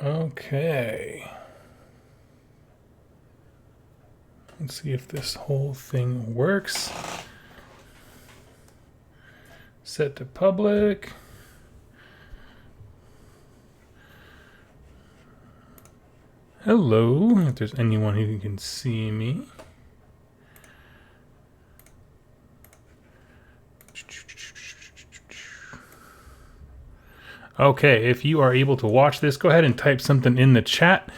Okay. Let's see if this whole thing works. Set to public. Hello, if there's anyone who can see me. Okay, if you are able to watch this, go ahead and type something in the chat.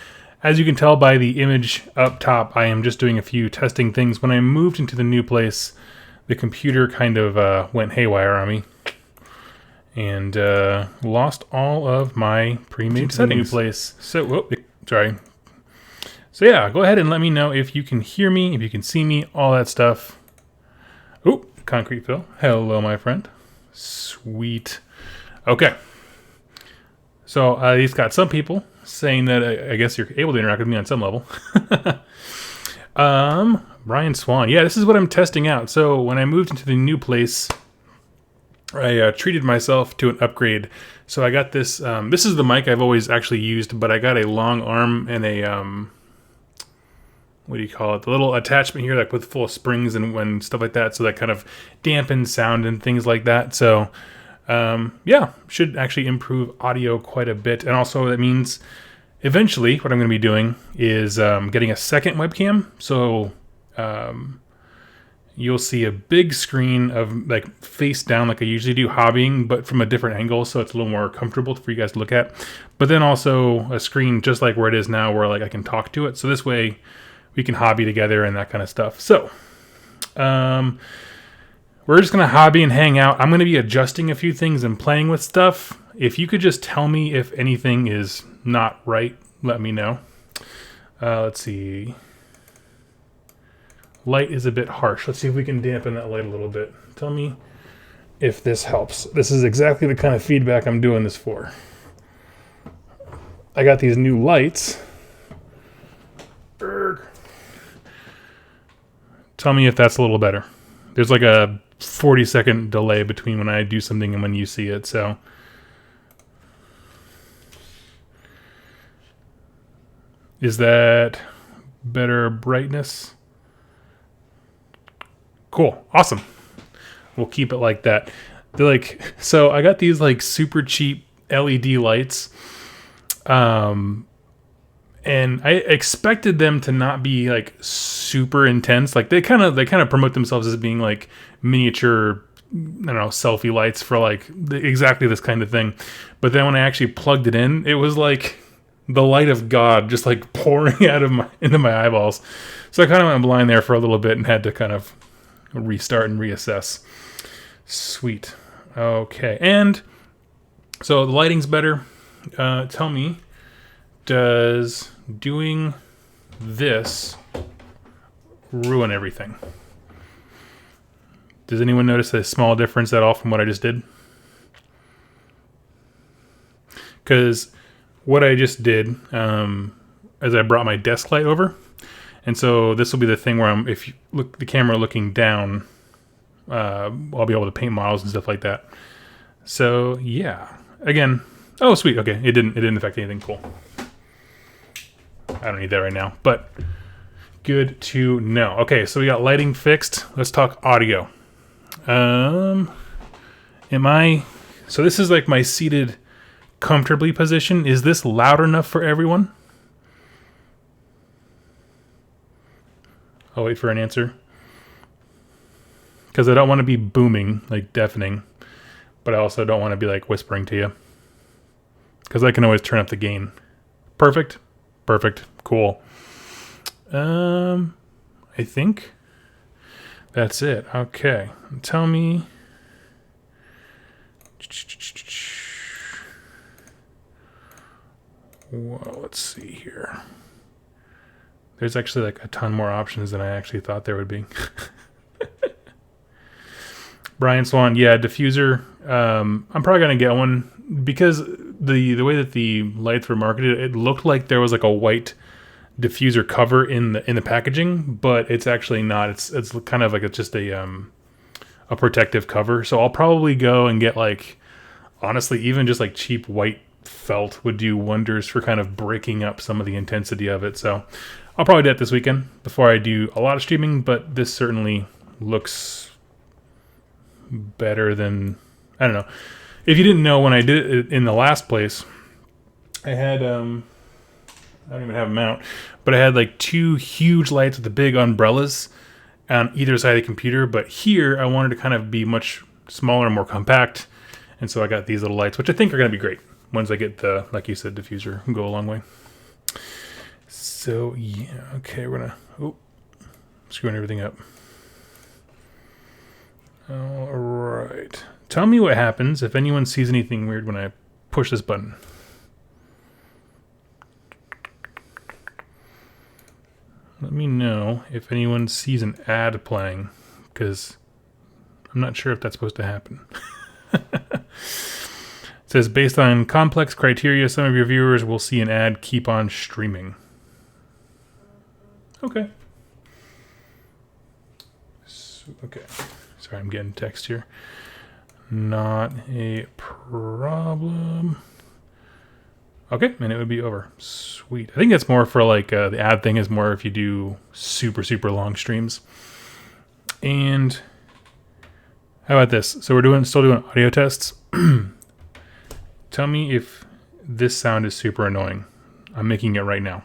As you can tell by the image up top, I am just doing a few testing things. When I moved into the new place, the computer kind of went haywire on me and lost all of my pre-made settings. New place. So, whoop, sorry. So yeah, go ahead and let me know if you can hear me, if you can see me, all that stuff. Oh, Concrete Phil. Hello, my friend. Sweet. Okay. So he's got some people saying that I guess you're able to interact with me on some level. Brian Swan. Yeah, this is what I'm testing out. So when I moved into the new place, I treated myself to an upgrade. So I got this. This is the mic I've always actually used, but I got a long arm and a what do you call it? The little attachment here, like with full of springs and stuff like that. So that kind of dampens sound and things like that. So yeah, should actually improve audio quite a bit. And also that means eventually what I'm going to be doing is getting a second webcam. So you'll see a big screen of like face down like I usually do hobbying, but from a different angle. So it's a little more comfortable for you guys to look at. But then also a screen just like where it is now where like I can talk to it. So this way we can hobby together and that kind of stuff. So we're just going to hobby and hang out. I'm going to be adjusting a few things and playing with stuff. If you could just tell me if anything is not right, let me know. Let's see. Light is a bit harsh. Let's see if we can dampen that light a little bit. Tell me if this helps. This is exactly the kind of feedback I'm doing this for. I got these new lights. Tell me if that's a little better. There's like a 40-second delay between when I do something and when you see it, so. Is that better brightness? Cool, awesome. We'll keep it like that. They're like, so I got these like super cheap LED lights. And I expected them to not be like super intense. Like they kind of promote themselves as being like miniature, I don't know, selfie lights for like exactly this kind of thing. But then when I actually plugged it in, it was like the light of God just like pouring out of into my eyeballs. So I kind of went blind there for a little bit and had to kind of restart and reassess. Sweet. Okay. And so the lighting's better. Tell me, does doing this ruin everything? Does anyone notice a small difference at all from what I just did? Because what I just did, as I brought my desk light over, and so this will be the thing where if you look the camera looking down, I'll be able to paint models and stuff like that. So yeah, again, oh sweet, okay, it didn't affect anything. Cool. I don't need that right now, but good to know. Okay, so we got lighting fixed. Let's talk audio. So this is like my seated comfortably position. Is this loud enough for everyone? I'll wait for an answer. Because I don't want to be booming, like deafening, but I also don't want to be like whispering to you. Because I can always turn up the gain. Perfect. Perfect. Cool. I think that's it. Okay. Tell me. Well, let's see here. There's actually like a ton more options than I actually thought there would be. Brian Swan, yeah, diffuser. I'm probably gonna get one because the way that the lights were marketed, it looked like there was like a white diffuser cover in the packaging, but it's actually not. It's kind of like it's just a protective cover. So I'll probably go and get like, honestly, even just like cheap white felt would do wonders for kind of breaking up some of the intensity of it. So I'll probably do that this weekend before I do a lot of streaming, but this certainly looks better than, I don't know. If you didn't know, when I did it in the last place, I had, I don't even have them out, but I had like 2 huge lights with the big umbrellas on either side of the computer. But here I wanted to kind of be much smaller and more compact. And so I got these little lights, which I think are going to be great once I get the, like you said, diffuser go a long way. So yeah, okay, we're gonna, screwing everything up. All right. Tell me what happens if anyone sees anything weird when I push this button. Let me know if anyone sees an ad playing, because I'm not sure if that's supposed to happen. It says, based on complex criteria, some of your viewers will see an ad. Keep on streaming. Okay. Okay. Sorry, I'm getting text here. Not a problem. Okay, and it would be over. Sweet. I think that's more for like the ad thing is more if you do super, super long streams. And how about this? So we're still doing audio tests. Tell me if this sound is super annoying. I'm making it right now.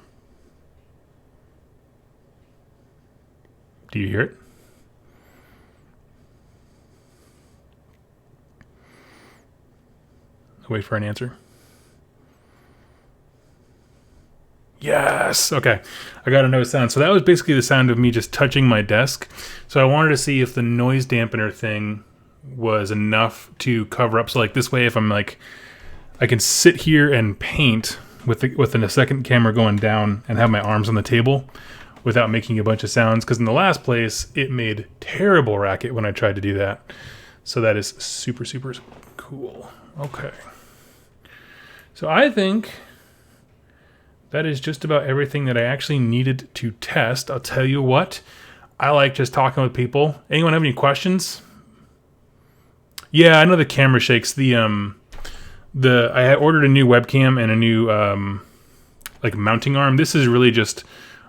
Do you hear it? Wait for an answer. Yes. Okay. I got a no sound. So that was basically the sound of me just touching my desk. So I wanted to see if the noise dampener thing was enough to cover up. So like this way, if I'm like, I can sit here and paint with a second camera going down and have my arms on the table without making a bunch of sounds. Because in the last place, it made terrible racket when I tried to do that. So that is super, super cool. Okay. So I think that is just about everything that I actually needed to test. I'll tell you what, I like just talking with people. Anyone have any questions? Yeah, I know the camera shakes. I had ordered a new webcam and a new like mounting arm. This is really just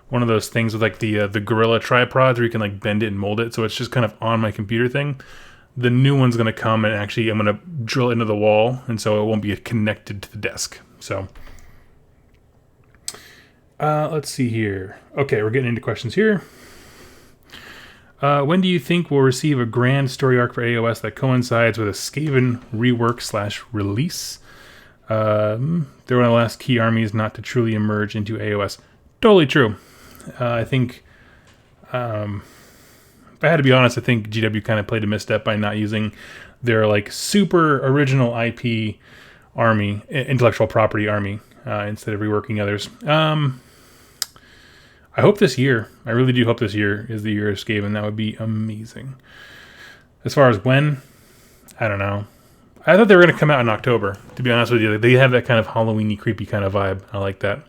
one of those things with like the Gorilla tripods where you can like bend it and mold it. So it's just kind of on my computer thing. The new one's going to come and actually I'm going to drill into the wall, and so it won't be connected to the desk. So let's see here. Okay, we're getting into questions here. When do you think we'll receive a grand story arc for AOS that coincides with a Skaven rework / release? They're one of the last key armies not to truly emerge into AOS. Totally true. I think... if I had to be honest, I think GW kind of played a misstep by not using their like super original IP army, intellectual property army, instead of reworking others. I hope this year, I really do hope this year is the year of Skaven. That would be amazing. As far as when, I don't know. I thought they were going to come out in October, to be honest with you. They have that kind of Halloween-y, creepy kind of vibe. I like that.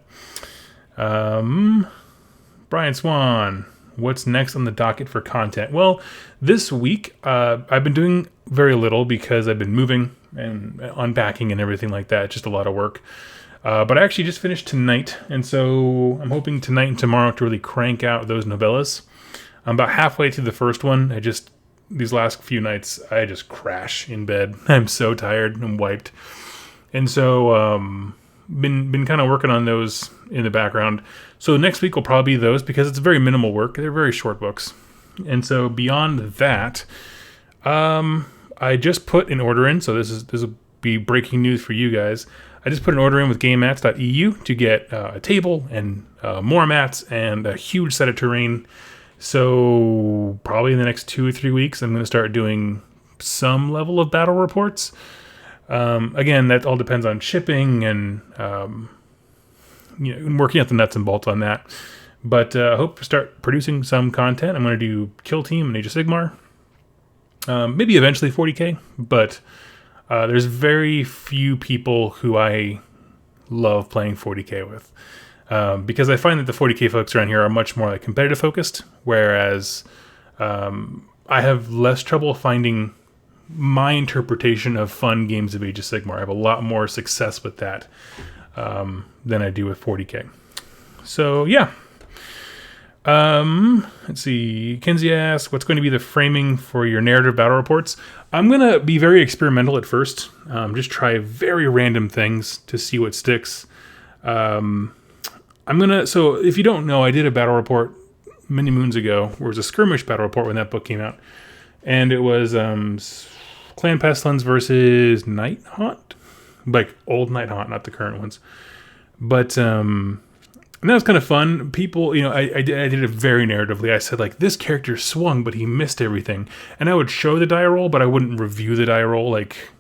Brian Swan. What's next on the docket for content? Well, this week, I've been doing very little because I've been moving and unpacking and everything like that. It's just a lot of work. But I actually just finished tonight, and so I'm hoping tonight and tomorrow to really crank out those novellas. I'm about halfway through the first one. These last few nights, I just crash in bed. I'm so tired and wiped. And so, been kind of working on those in the background. So next week will probably be those because it's very minimal work. They're very short books. And so beyond that, I just put an order in. So this will be breaking news for you guys. I just put an order in with GameMats.eu to get a table and more mats and a huge set of terrain. So probably in the next 2 or 3 weeks, I'm going to start doing some level of battle reports. Again, that all depends on shipping and working out the nuts and bolts on that. But I hope to start producing some content. I'm going to do Kill Team and Age of Sigmar. Maybe eventually 40k, but there's very few people who I love playing 40k with. Because I find that the 40k folks around here are much more like competitive focused, whereas I have less trouble finding my interpretation of fun games of Age of Sigmar. I have a lot more success with that than I do with 40k. So yeah. Let's see. Kenzie asks, what's going to be the framing for your narrative battle reports? I'm going to be very experimental at first. Just try very random things to see what sticks. So if you don't know, I did a battle report many moons ago, where it was a skirmish battle report when that book came out. And it was Clan Pestilence versus Night Haunt. Like old Night Haunt, not the current ones. But and that was kind of fun. People, I did it very narratively. I said, like, this character swung, but he missed everything. And I would show the die roll, but I wouldn't review the die roll. Like,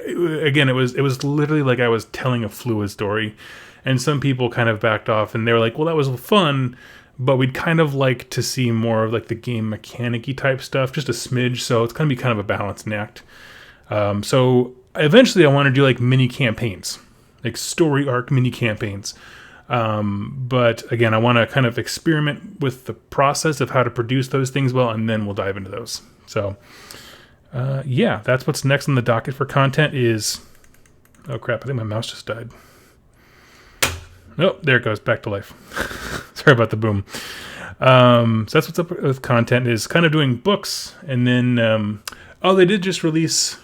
again, it was literally like I was telling a fluid story. And some people kind of backed off, and they were like, well, that was fun, but we'd kind of like to see more of like the game mechanic-y type stuff, just a smidge. So it's going to be kind of a balancing act. So eventually I want to do like mini campaigns, like story arc mini campaigns. But again, I want to kind of experiment with the process of how to produce those things well, and then we'll dive into those. So, yeah, that's what's next on the docket for content is... Oh, crap, I think my mouse just died. Oh, there it goes, back to life. Sorry about the boom. So that's what's up with content, is kind of doing books, and then... they did just release...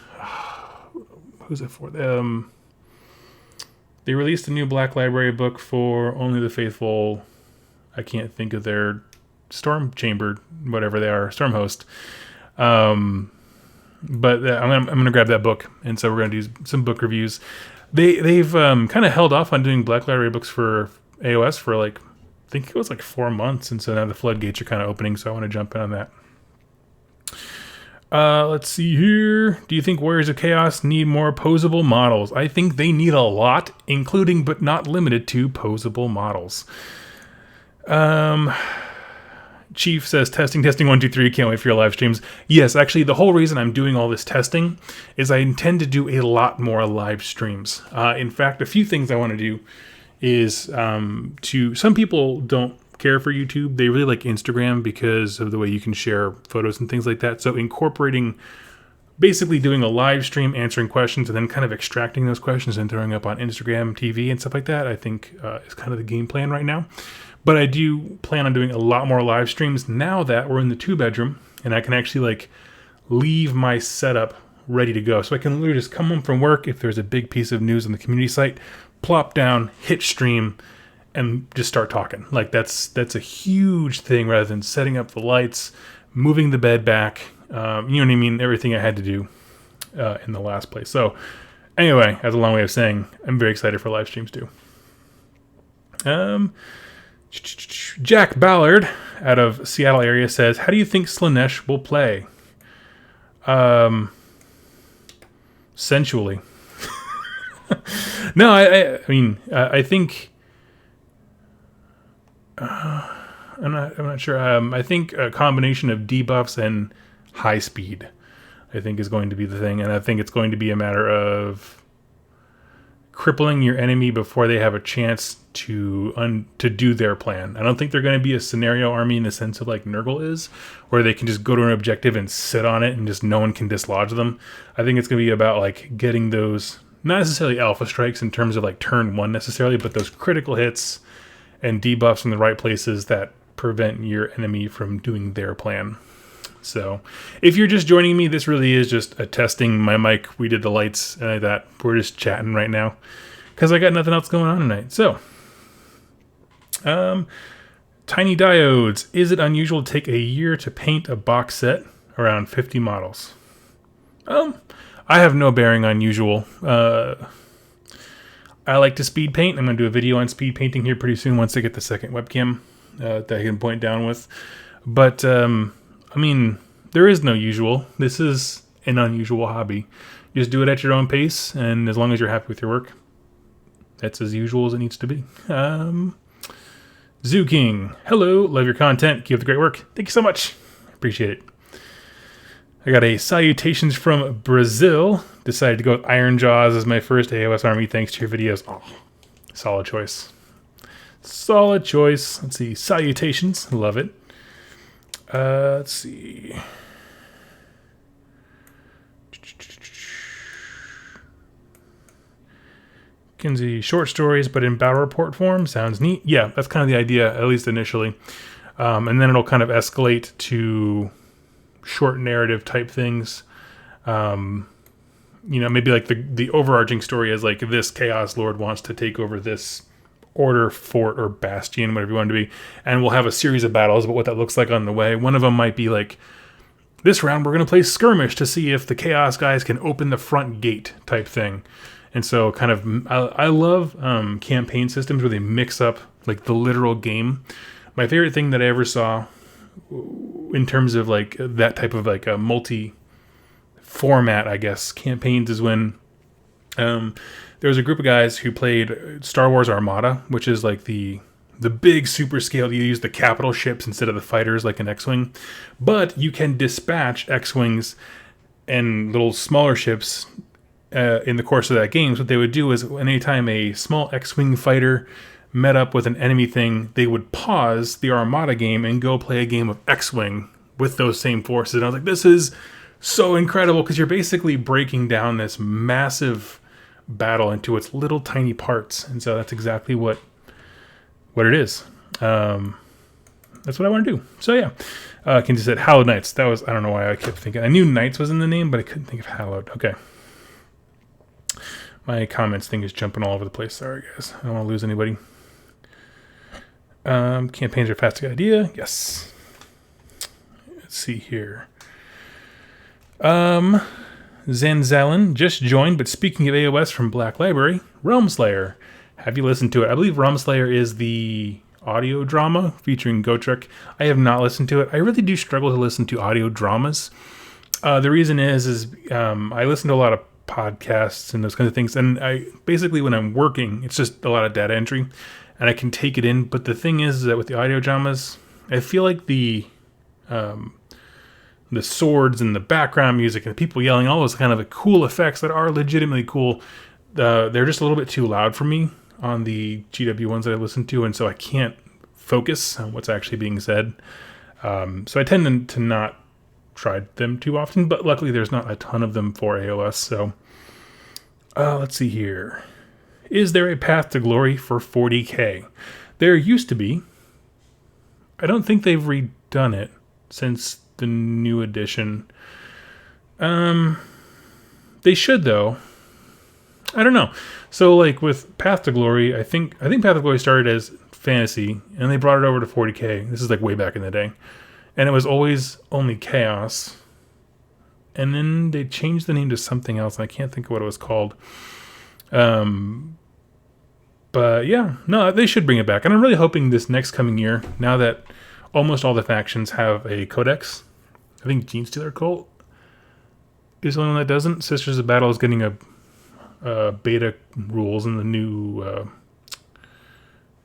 Who's it for? They released a new Black Library book for Only the Faithful. I can't think of their Storm Chamber, whatever they are, Storm Host. But I'm gonna grab that book, and so we're gonna do some book reviews. They've kind of held off on doing Black Library books for AOS for like, I think it was like 4 months, and so now the floodgates are kind of opening. So I want to jump in on that. Let's see here. Do you think Warriors of Chaos need more posable models? I think they need a lot, including but not limited to posable models. Chief says, testing 1, 2, 3. Can't wait for your live streams. Yes, actually, the whole reason I'm doing all this testing is I intend to do a lot more live streams. In fact, a few things I want to do is some people don't care for YouTube. They really like Instagram because of the way you can share photos and things like that. So basically doing a live stream, answering questions, and then kind of extracting those questions and throwing up on Instagram, TV, and stuff like that, I think is kind of the game plan right now. But I do plan on doing a lot more live streams now that we're in the 2-bedroom, and I can actually like leave my setup ready to go. So I can literally just come home from work if there's a big piece of news on the community site, plop down, hit stream, and just start talking. Like that's a huge thing, rather than setting up the lights, moving the bed back. You know what I mean? Everything I had to do in the last place. So anyway, that's a long way of saying I'm very excited for live streams too. Jack Ballard out of Seattle area says, how do you think Slaanesh will play? Sensually. No, I mean, I think... I'm not sure. I think a combination of debuffs and high speed, I think, is going to be the thing. And I think it's going to be a matter of crippling your enemy before they have a chance to do their plan. I don't think they're going to be a scenario army in the sense of like Nurgle is, where they can just go to an objective and sit on it and just no one can dislodge them. I think it's going to be about like getting those, not necessarily alpha strikes in terms of like turn 1 necessarily, but those critical hits and debuffs in the right places that prevent your enemy from doing their plan. So if you're just joining me, this really is just a testing my mic. We did the lights and like that. We're just chatting right now because I got nothing else going on tonight. So, Tiny Diodes. Is it unusual to take a year to paint a box set around 50 models? I have no bearing on usual. I like to speed paint. I'm going to do a video on speed painting here pretty soon once I get the second webcam that I can point down with. But, I mean, there is no usual. This is an unusual hobby. You just do it at your own pace, and as long as you're happy with your work, that's as usual as it needs to be. Zoo King, hello, love your content. Keep up the great work. Thank you so much. Appreciate it. I got a salutations from Brazil. Decided to go with Iron Jaws as my first AOS army thanks to your videos. Oh, solid choice. Solid choice. Let's see. Salutations. Love it. Let's see. Kinsey, short stories, but in battle report form. Sounds neat. Yeah, that's kind of the idea, at least initially. And then it'll kind of escalate to short narrative type things. Maybe like the overarching story is like this Chaos Lord wants to take over this order, fort, or bastion, whatever you want it to be. And we'll have a series of battles, but what that looks like on the way. One of them might be like, this round we're going to play skirmish to see if the Chaos guys can open the front gate type thing. And so kind of, I love campaign systems where they mix up like the literal game. My favorite thing that I ever saw in terms of like that type of like a multi-format, I guess, campaigns is when there was a group of guys who played Star Wars Armada, which is like the big super scale. You use the capital ships instead of the fighters like an X-Wing. But you can dispatch X-Wings and little smaller ships in the course of that game. So what they would do is anytime a small X-Wing fighter met up with an enemy thing, they would pause the Armada game and go play a game of X-Wing with those same forces. And I was like, this is so incredible because you're basically breaking down this massive battle into its little tiny parts. And so that's exactly what it is. That's what I want to do. So yeah, Kinsey said Hallowed Knights. That was, I don't know why I kept thinking. I knew Knights was in the name, but I couldn't think of Hallowed. Okay. My comments thing is jumping all over the place. Sorry, guys. I don't want to lose anybody. Campaigns are a fantastic idea. Yes. Let's see here. Zanzalin just joined, but speaking of AOS from Black Library, Realmslayer. Have you listened to it? I believe Realmslayer is the audio drama featuring Gotrek. I have not listened to it. I really do struggle to listen to audio dramas. The reason is I listen to a lot of podcasts and those kinds of things, and I basically when I'm working, it's just a lot of data entry, and I can take it in. But the thing is that with the audio dramas, I feel like the swords and the background music and the people yelling, all those kind of cool effects that are legitimately cool, they're just a little bit too loud for me on the GW ones that I listen to, and so I can't focus on what's actually being said. So I tend to not try them too often, but luckily there's not a ton of them for AOS. So let's see here. Is there a path to glory for 40k? There used to be. I don't think they've redone it since the new edition. They should though. I don't know. So like with Path to Glory, I think Path to Glory started as fantasy and they brought it over to 40k. This is like way back in the day. And it was always only chaos. And then they changed the name to something else and I can't think of what it was called. But yeah, no, they should bring it back. And I'm really hoping this next coming year, now that almost all the factions have a codex. I think Genestealer Cult is the only one that doesn't. Sisters of Battle is getting a beta rules in the new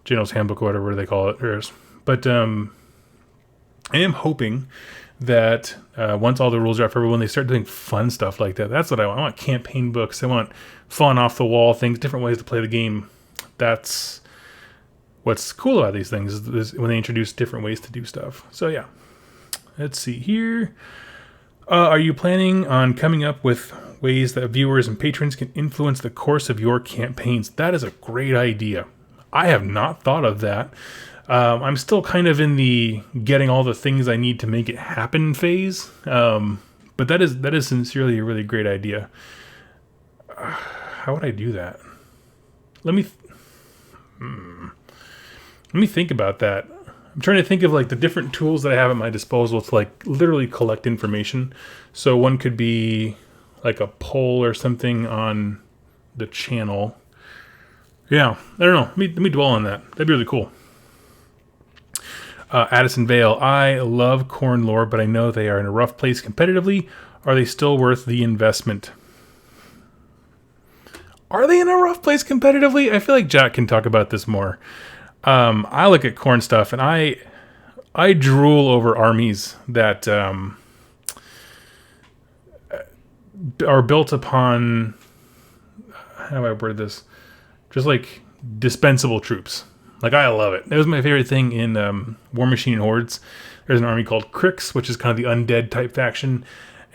General's Handbook or whatever they call it. But I am hoping that once all the rules are out for everyone, they start doing fun stuff like that. That's what I want. I want campaign books. I want fun off-the-wall things, different ways to play the game. That's what's cool about these things is when they introduce different ways to do stuff. So yeah, let's see here. Are you planning on coming up with ways that viewers and patrons can influence the course of your campaigns? That is a great idea. I have not thought of that. I'm still kind of in the getting all the things I need to make it happen phase. But that is sincerely a really great idea. How would I do that? Let me think about that. I'm trying to think of like the different tools that I have at my disposal to like literally collect information. So one could be like a poll or something on the channel. Yeah, I don't know. Let me dwell on that. That'd be really cool. Addison Vale, I love Khorne lore, but I know they are in a rough place competitively. Are they still worth the investment? Are they in a rough place competitively? I feel like Jack can talk about this more. I look at Khorne stuff and I drool over armies that are built upon, how do I word this? Just like dispensable troops. Like I love it. That was my favorite thing in War Machine and Hordes. There's an army called Krix, which is kind of the undead type faction.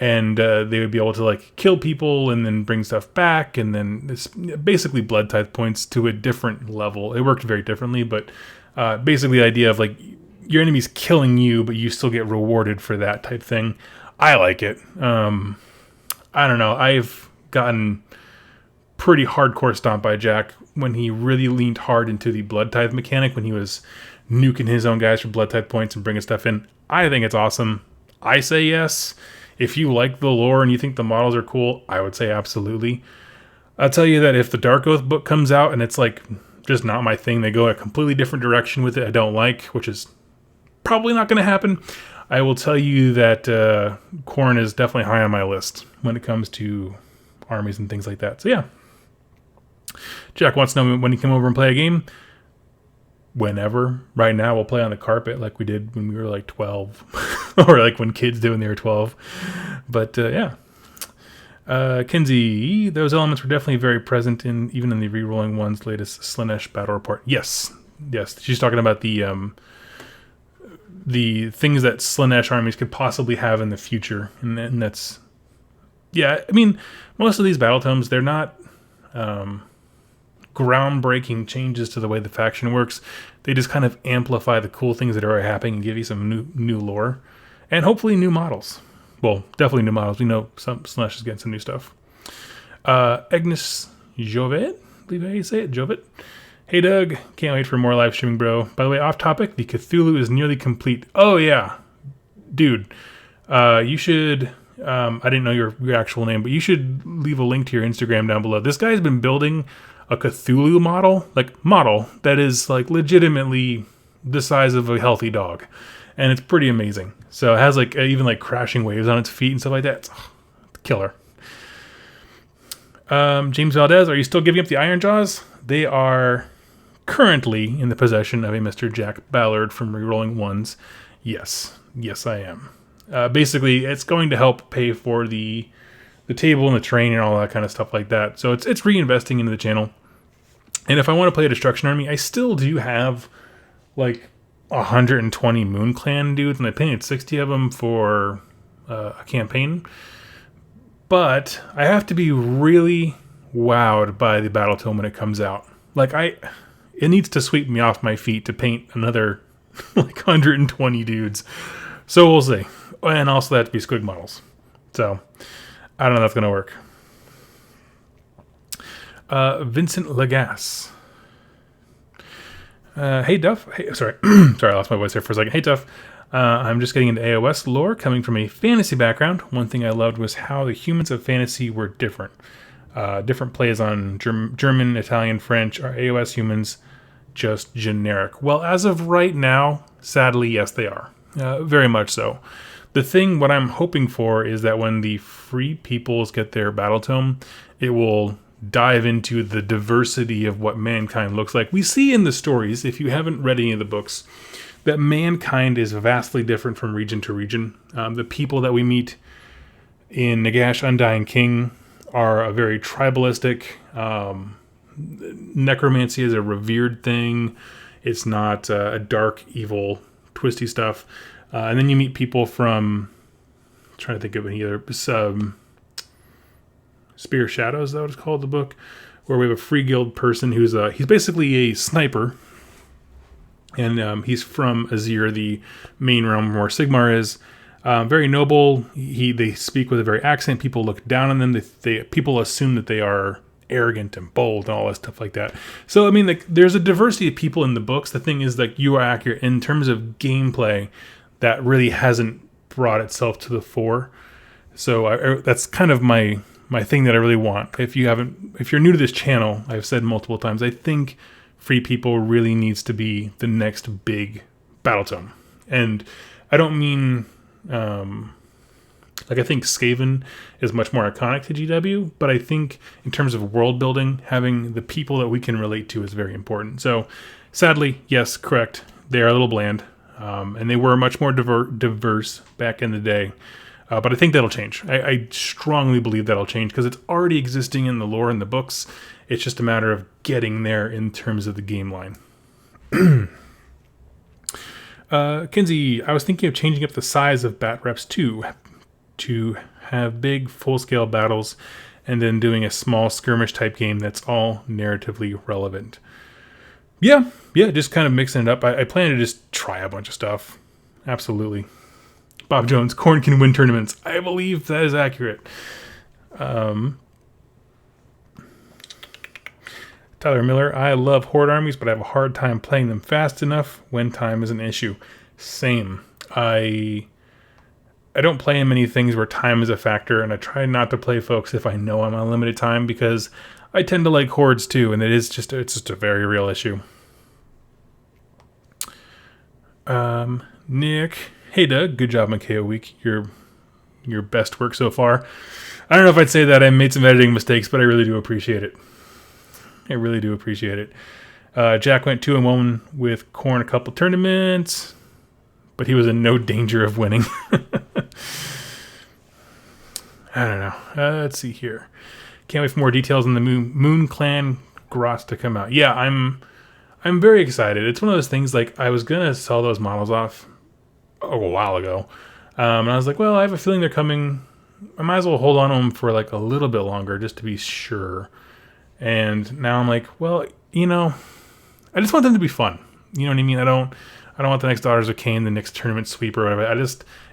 and they would be able to like kill people and then bring stuff back, and then it's basically blood tithe points to a different level. It worked very differently, but basically the idea of like your enemy's killing you, but you still get rewarded for that type thing. I like it. I don't know. I've gotten pretty hardcore stomped by Jack when he really leaned hard into the blood tithe mechanic, when he was nuking his own guys for blood tithe points and bringing stuff in. I think it's awesome. I say yes. If you like the lore and you think the models are cool, I would say absolutely. I'll tell you that if the Dark Oath book comes out and it's like just not my thing, they go a completely different direction with it I don't like, which is probably not going to happen, I will tell you that Khorne is definitely high on my list when it comes to armies and things like that. So yeah. Jack wants to know when he come over and play a game. Whenever. Right now we'll play on the carpet like we did when we were like 12. Or like when kids do when they were 12. But yeah. Kinsey, those elements were definitely very present even in the Rerolling One's latest Slaanesh battle report. Yes. She's talking about the things that Slaanesh armies could possibly have in the future. And that's... Yeah, I mean, most of these battle tomes, they're not groundbreaking changes to the way the faction works. They just kind of amplify the cool things that are happening and give you some new lore. And hopefully new models. Well, definitely new models. We know some Slaanesh is getting some new stuff. Agnes Jovet, I believe how you say it, Jovet. Hey Doug, can't wait for more live streaming, bro. By the way, off topic, the Cthulhu is nearly complete. Oh yeah, dude, you should. I didn't know your actual name, but you should leave a link to your Instagram down below. This guy's been building a Cthulhu model that is like legitimately the size of a healthy dog, and it's pretty amazing. So it has like even like crashing waves on its feet and stuff like that. It's killer. James Valdez, are you still giving up the Iron Jaws? They are currently in the possession of a Mr. Jack Ballard from Rerolling Ones. Yes, I am. Basically, it's going to help pay for the table and the train and all that kind of stuff like that. So it's reinvesting into the channel. And if I want to play a Destruction Army, I still do have like 120 Moon Clan dudes, and I painted 60 of them for a campaign. But I have to be really wowed by the battle tome when it comes out. Like it needs to sweep me off my feet to paint another like 120 dudes. So we'll see. And also that to be squig models. So I don't know if that's gonna work. Vincent Lagasse. Hey Duff. Hey, sorry, I lost my voice there for a second. Hey Duff. I'm just getting into AOS lore, coming from a fantasy background. One thing I loved was how the humans of fantasy were different. Different plays on German, Italian, French. Are AOS humans just generic? Well, as of right now, sadly, yes, they are. Very much so. What I'm hoping for is that when the free peoples get their battle tome, it will dive into the diversity of what mankind looks like. We see in the stories, if you haven't read any of the books, that mankind is vastly different from region to region. The people that we meet in Nagash Undying King are a very tribalistic. Necromancy is a revered thing. It's not a dark, evil, twisty stuff. And then you meet people from, I'm trying to think of any other, Spear Shadows, is that what it's called, the book, where we have a free guild person who's he's basically a sniper. And he's from Azir, the main realm where Sigmar is. Very noble. They speak with a very accent. People look down on them. People assume that they are arrogant and bold and all that stuff like that. So, I mean, there's a diversity of people in the books. The thing is that you are accurate in terms of gameplay. That really hasn't brought itself to the fore. So that's kind of my thing that I really want. If you're new to this channel, I've said multiple times, I think Free People really needs to be the next big battle tome. And I don't mean, I think Skaven is much more iconic to GW, but I think in terms of world building, having the people that we can relate to is very important. So sadly, yes, correct. They are a little bland. And they were much more diverse back in the day. But I think that'll change. I strongly believe that'll change because it's already existing in the lore and the books. It's just a matter of getting there in terms of the game line. Kinsey, I was thinking of changing up the size of Bat Reps 2 to have big full-scale battles, and then doing a small skirmish type game that's all narratively relevant. Yeah, just kind of mixing it up. I plan to just try a bunch of stuff. Absolutely. Bob Jones, corn can win tournaments. I believe that is accurate. Tyler Miller, I love horde armies, but I have a hard time playing them fast enough when time is an issue. Same. I don't play in many things where time is a factor, and I try not to play folks if I know I'm on limited time, because I tend to like hordes too, and it's just a very real issue. Nick, hey Doug, good job on KO Week. Your best work so far. I don't know if I'd say that. I made some editing mistakes, but I really do appreciate it. I really do appreciate it. Jack went 2-1 with Korn a couple tournaments, but he was in no danger of winning. I don't know. Let's see here. Can't wait for more details on the Moon Clan Grots to come out. Yeah, I'm very excited. It's one of those things, like, I was gonna sell those models off a while ago, and I was like, well, I have a feeling they're coming. I might as well hold on to them for like a little bit longer just to be sure. And now I'm like, well, I just want them to be fun. You know what I mean? I don't want the next Daughters of Cain, the next tournament sweep or whatever.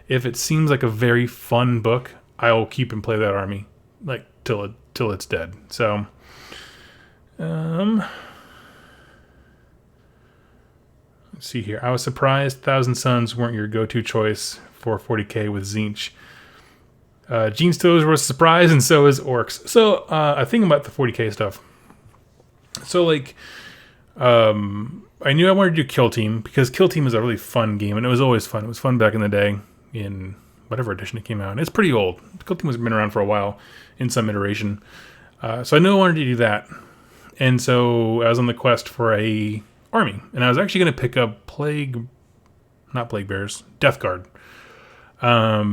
If it seems like a very fun book, I will keep and play that army like till it's dead. So, let's see here. I was surprised Thousand Suns weren't your go-to choice for 40k with Tzeentch. Gene Stealers were a surprise, and so is Orcs. So, I think about the 40k stuff. So, like, I knew I wanted to do Kill Team, because Kill Team is a really fun game, and it was always fun. It was fun back in the day, in whatever edition it came out. And it's pretty old. Kill Team has been around for a while, in some iteration. So I knew I wanted to do that. And so I was on the quest for a army. And I was actually going to pick up not Plague Bears, Death Guard. I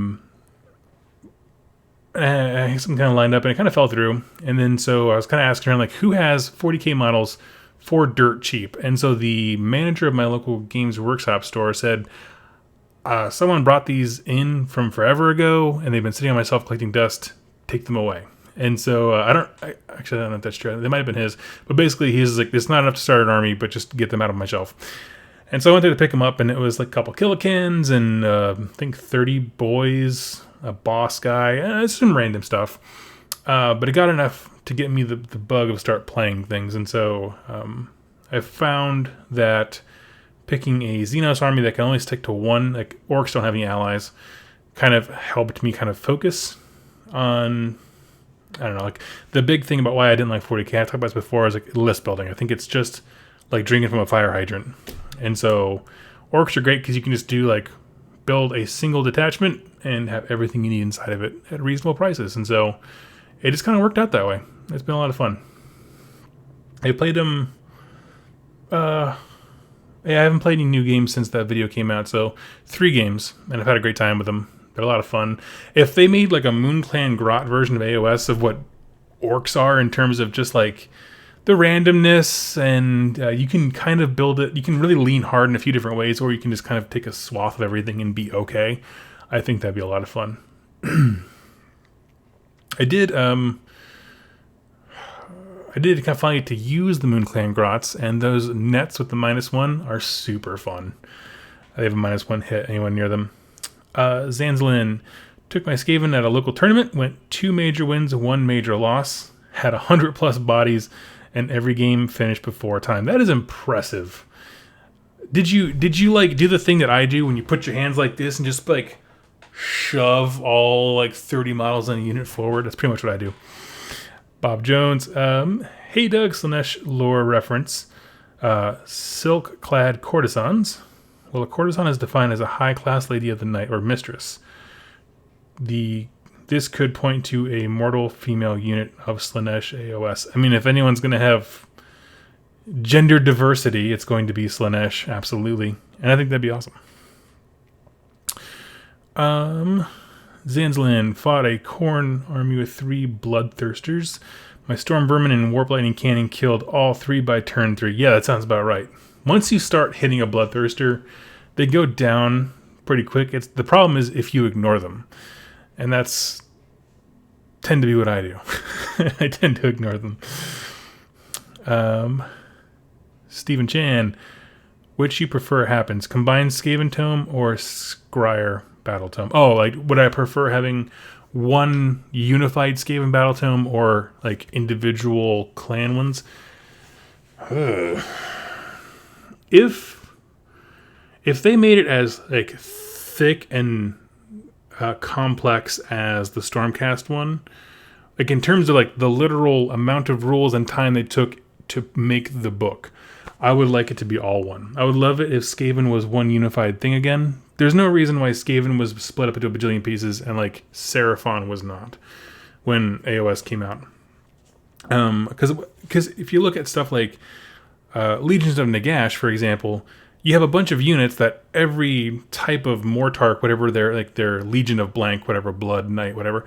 had some kind of lined up, and it kind of fell through. And then so I was kind of asking around, like, who has 40k models for dirt cheap? And so the manager of my local Games Workshop store said, someone brought these in from forever ago, and they've been sitting on my shelf collecting dust. Take them away. And so I don't know if that's true. They might have been his. But basically, he's like, it's not enough to start an army, but just get them out of my shelf. And so I went there to pick them up, and it was like a couple Killikins and I think 30 boys, a boss guy, some random stuff. But it got enough to get me the bug of start playing things. And so I found that picking a Xenos army that can only stick to one, like Orcs don't have any allies, kind of helped me kind of focus on, I don't know, like the big thing about why I didn't like 40k, I talked about this before, is like list building. I think it's just like drinking from a fire hydrant. And so Orcs are great because you can just build a single detachment and have everything you need inside of it at reasonable prices. And so it just kind of worked out that way. It's been a lot of fun. I played them, I haven't played any new games since that video came out, so 3 games, and I've had a great time with them. They're a lot of fun. If they made like a Moon Clan Grot version of AOS of what Orcs are in terms of just like the randomness, and you can kind of build it, you can really lean hard in a few different ways, or you can just kind of take a swath of everything and be okay. I think that'd be a lot of fun. I did kind of finally get to use the Moon Clan Grots, and those nets with the -1 are super fun. They have a -1 hit anyone near them. Zanzlin took my Skaven at a local tournament, went 2 major wins, 1 major loss, had 100+ bodies, and every game finished before time. That is impressive. Did you like do the thing that I do when you put your hands like this and just like shove all like 30 models in a unit forward? That's pretty much what I do. Bob Jones, hey Doug, Slaanesh lore reference. Silk-clad courtesans. Well, a courtesan is defined as a high-class lady of the night or mistress. This could point to a mortal female unit of Slaanesh AOS. I mean, if anyone's going to have gender diversity, it's going to be Slaanesh, absolutely. And I think that'd be awesome. Zanzlin fought a Khorne army with 3 bloodthirsters. My Storm Vermin and Warp Lightning Cannon killed all 3 by turn 3. Yeah, that sounds about right. Once you start hitting a bloodthirster, they go down pretty quick. The problem is if you ignore them. And that's tend to be what I do. I tend to ignore them. Stephen Chan, which you prefer happens? Combined Skaven Tome or Scryer Battle Tome? Oh, like, would I prefer having one unified Skaven Battle Tome or like individual clan ones? If they made it as like thick and complex as the Stormcast one, like in terms of like the literal amount of rules and time they took to make the book, I would like it to be all one. I would love it if Skaven was one unified thing again. There's no reason why Skaven was split up into a bajillion pieces and like Seraphon was not when AOS came out. Because if you look at stuff like Legions of Nagash, for example, you have a bunch of units that every type of Mortarch, whatever their Legion of Blank, whatever, Blood, Knight, whatever,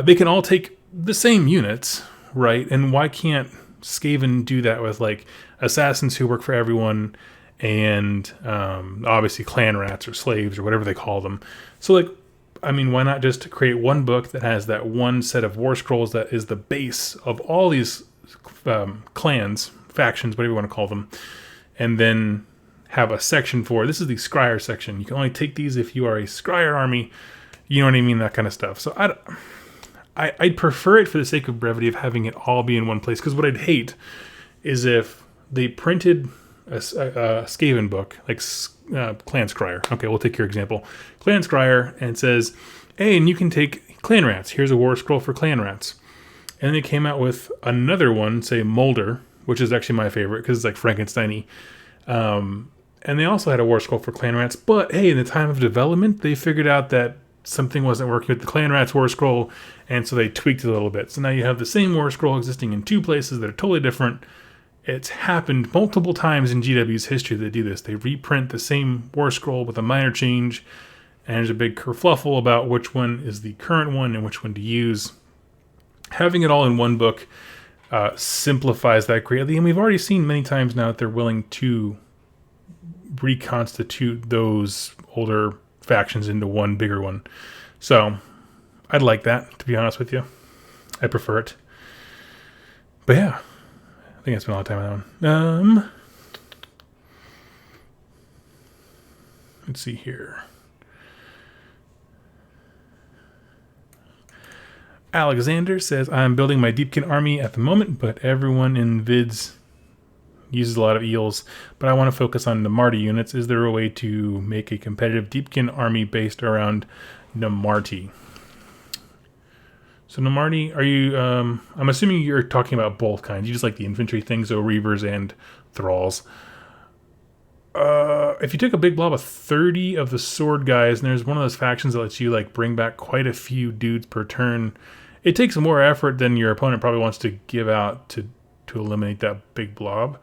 they can all take the same units, right? And why can't Skaven do that with like assassins who work for everyone and obviously clan rats or slaves or whatever they call them? So like, I mean, why not just create one book that has that one set of war scrolls that is the base of all these clans, factions, whatever you want to call them, and then have a section for, this is the Scryer section. You can only take these if you are a Scryer army. You know what I mean? That kind of stuff. So I'd prefer it for the sake of brevity of having it all be in one place. Because what I'd hate is if they printed a Skaven book, like Clan Scryer. Okay, we'll take your example. Clan Scryer, and it says, hey, and you can take clan rats. Here's a war scroll for clan rats. And they came out with another one, say Molder, which is actually my favorite because it's like Frankenstein-y. And they also had a war scroll for clan rats. But hey, in the time of development, they figured out that something wasn't working with the clan rats war scroll, and so they tweaked it a little bit. So now you have the same war scroll existing in two places that are totally different. It's happened multiple times in GW's history that they do this. They reprint the same war scroll with a minor change, and there's a big kerfluffle about which one is the current one and which one to use. Having it all in one book simplifies that greatly, and we've already seen many times now that they're willing to reconstitute those older factions into one bigger one. So I'd like that, to be honest with you. I prefer it. But yeah, I think I spent a lot of time on that one. Let's see here. Alexander says, I'm building my Deepkin army at the moment, but everyone in vids uses a lot of eels, but I want to focus on Namarti units. Is there a way to make a competitive Deepkin army based around Namarti? So Namarti, are you, I'm assuming you're talking about both kinds. You just like the infantry things, so Reavers and Thralls. If you took a big blob of 30 of the sword guys, and there's one of those factions that lets you like bring back quite a few dudes per turn, it takes more effort than your opponent probably wants to give out to eliminate that big blob.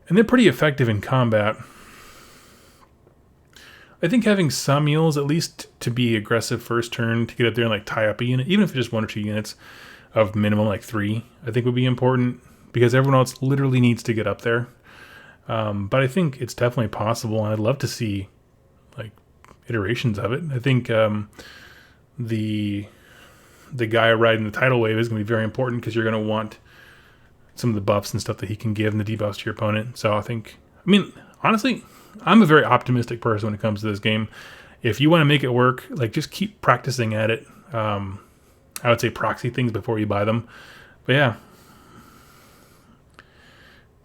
And they're pretty effective in combat. I think having some mules, at least to be aggressive first turn, to get up there and like tie up a unit, even if it's just 1 or 2 units of minimum like 3, I think would be important, because everyone else literally needs to get up there. But I think it's definitely possible, and I'd love to see like iterations of it. I think the guy riding the tidal wave is going to be very important, because you're going to want some of the buffs and stuff that he can give and the debuffs to your opponent. So I mean, honestly, I'm a very optimistic person when it comes to this game. If you want to make it work, like, just keep practicing at it. I would say proxy things before you buy them. But yeah.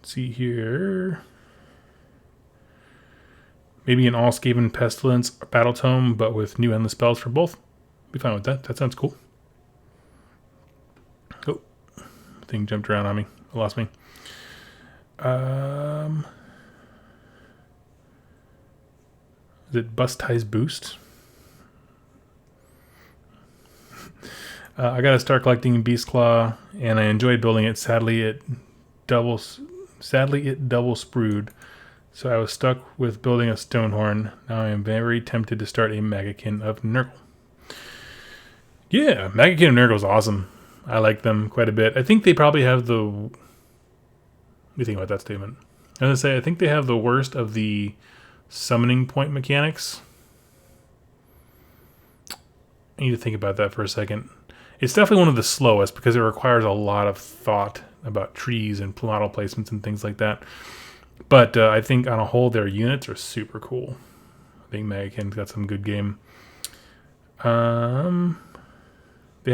Let's see here. Maybe an all Skaven Pestilence Battle Tome, but with new endless spells for both. Be fine with that. That sounds cool. Oh, thing jumped around on me. I lost me. Is it Bustize Boost? I got to start collecting Beast Claw, and I enjoyed building it. Sadly, it double sprued, so I was stuck with building a Stonehorn. Now I am very tempted to start a Magakin of Nurgle. Yeah, Magakin of Nurgle is awesome. I like them quite a bit. I think they probably have the... What do you think about that statement? I was going to say, I think they have the worst of the summoning point mechanics. I need to think about that for a second. It's definitely one of the slowest because it requires a lot of thought about trees and model placements and things like that. But I think on a whole, their units are super cool. I think Megakin's got some good game. They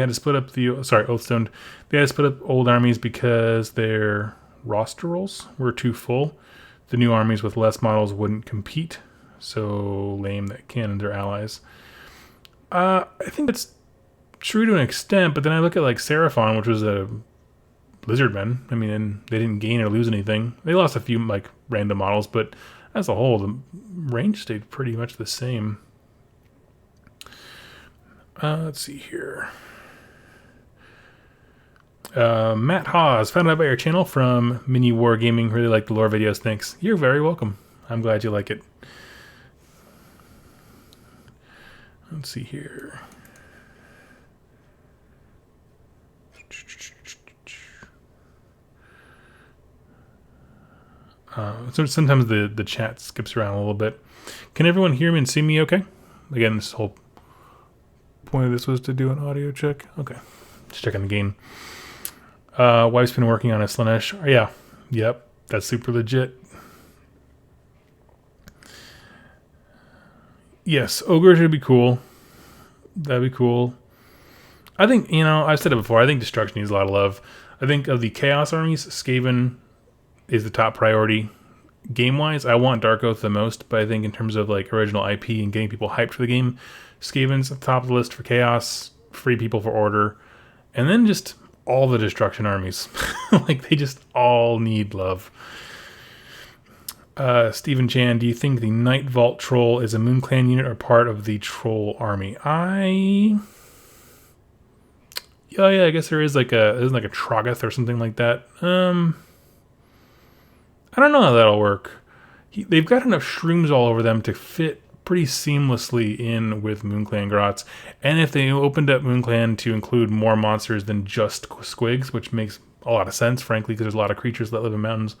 had to split up Oathstone. They had to split up old armies because their roster rolls were too full. The new armies with less models wouldn't compete. So lame that Kin and their allies. I think that's true to an extent, but then I look at like Seraphon, which was a Lizardmen. I mean, and they didn't gain or lose anything. They lost a few like random models, but as a whole, the range stayed pretty much the same. Let's see here. Matt Hawes, found out about your channel from Mini War Gaming. Really like the lore videos. Thanks. You're very welcome. I'm glad you like it. Let's see here. So sometimes the chat skips around a little bit. Can everyone hear me and see me okay? Again, this whole point of this was to do an audio check. Okay. Just checking the gain. Wife's been working on a Slanesh. Oh, yeah. Yep. That's super legit. Yes, ogres would be cool. That'd be cool. I think, I've said it before, I think destruction needs a lot of love. I think of the Chaos armies, Skaven is the top priority. Game-wise, I want Dark Oath the most, but I think in terms of like original IP and getting people hyped for the game, Skaven's at the top of the list for Chaos, Free People for Order, and then just all the destruction armies. Like, they just all need love. Stephen Chan, do you think the Night Vault Troll is a Moon Clan unit or part of the Troll army? I guess there is like a Trogoth or something like that. I don't know how that'll work. They've got enough shrooms all over them to fit pretty seamlessly in with MoonClan Grots. And if they opened up MoonClan to include more monsters than just squigs, which makes a lot of sense, frankly, because there's a lot of creatures that live in mountains,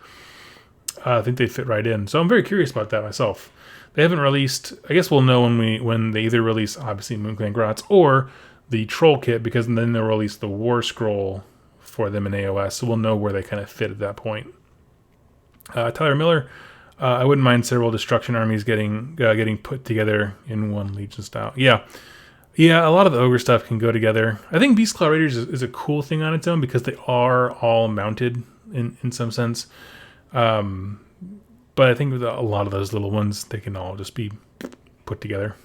I think they fit right in. So I'm very curious about that myself. They haven't released... I guess we'll know when they either release, obviously, MoonClan Grots or the Troll Kit, because then they'll release the War Scroll for them in AOS, so we'll know where they kind of fit at that point. Tyler Miller, I wouldn't mind several destruction armies getting put together in one Legion style. Yeah, a lot of the ogre stuff can go together. I think Beastclaw Raiders is a cool thing on its own because they are all mounted in some sense. But I think with a lot of those little ones, they can all just be put together.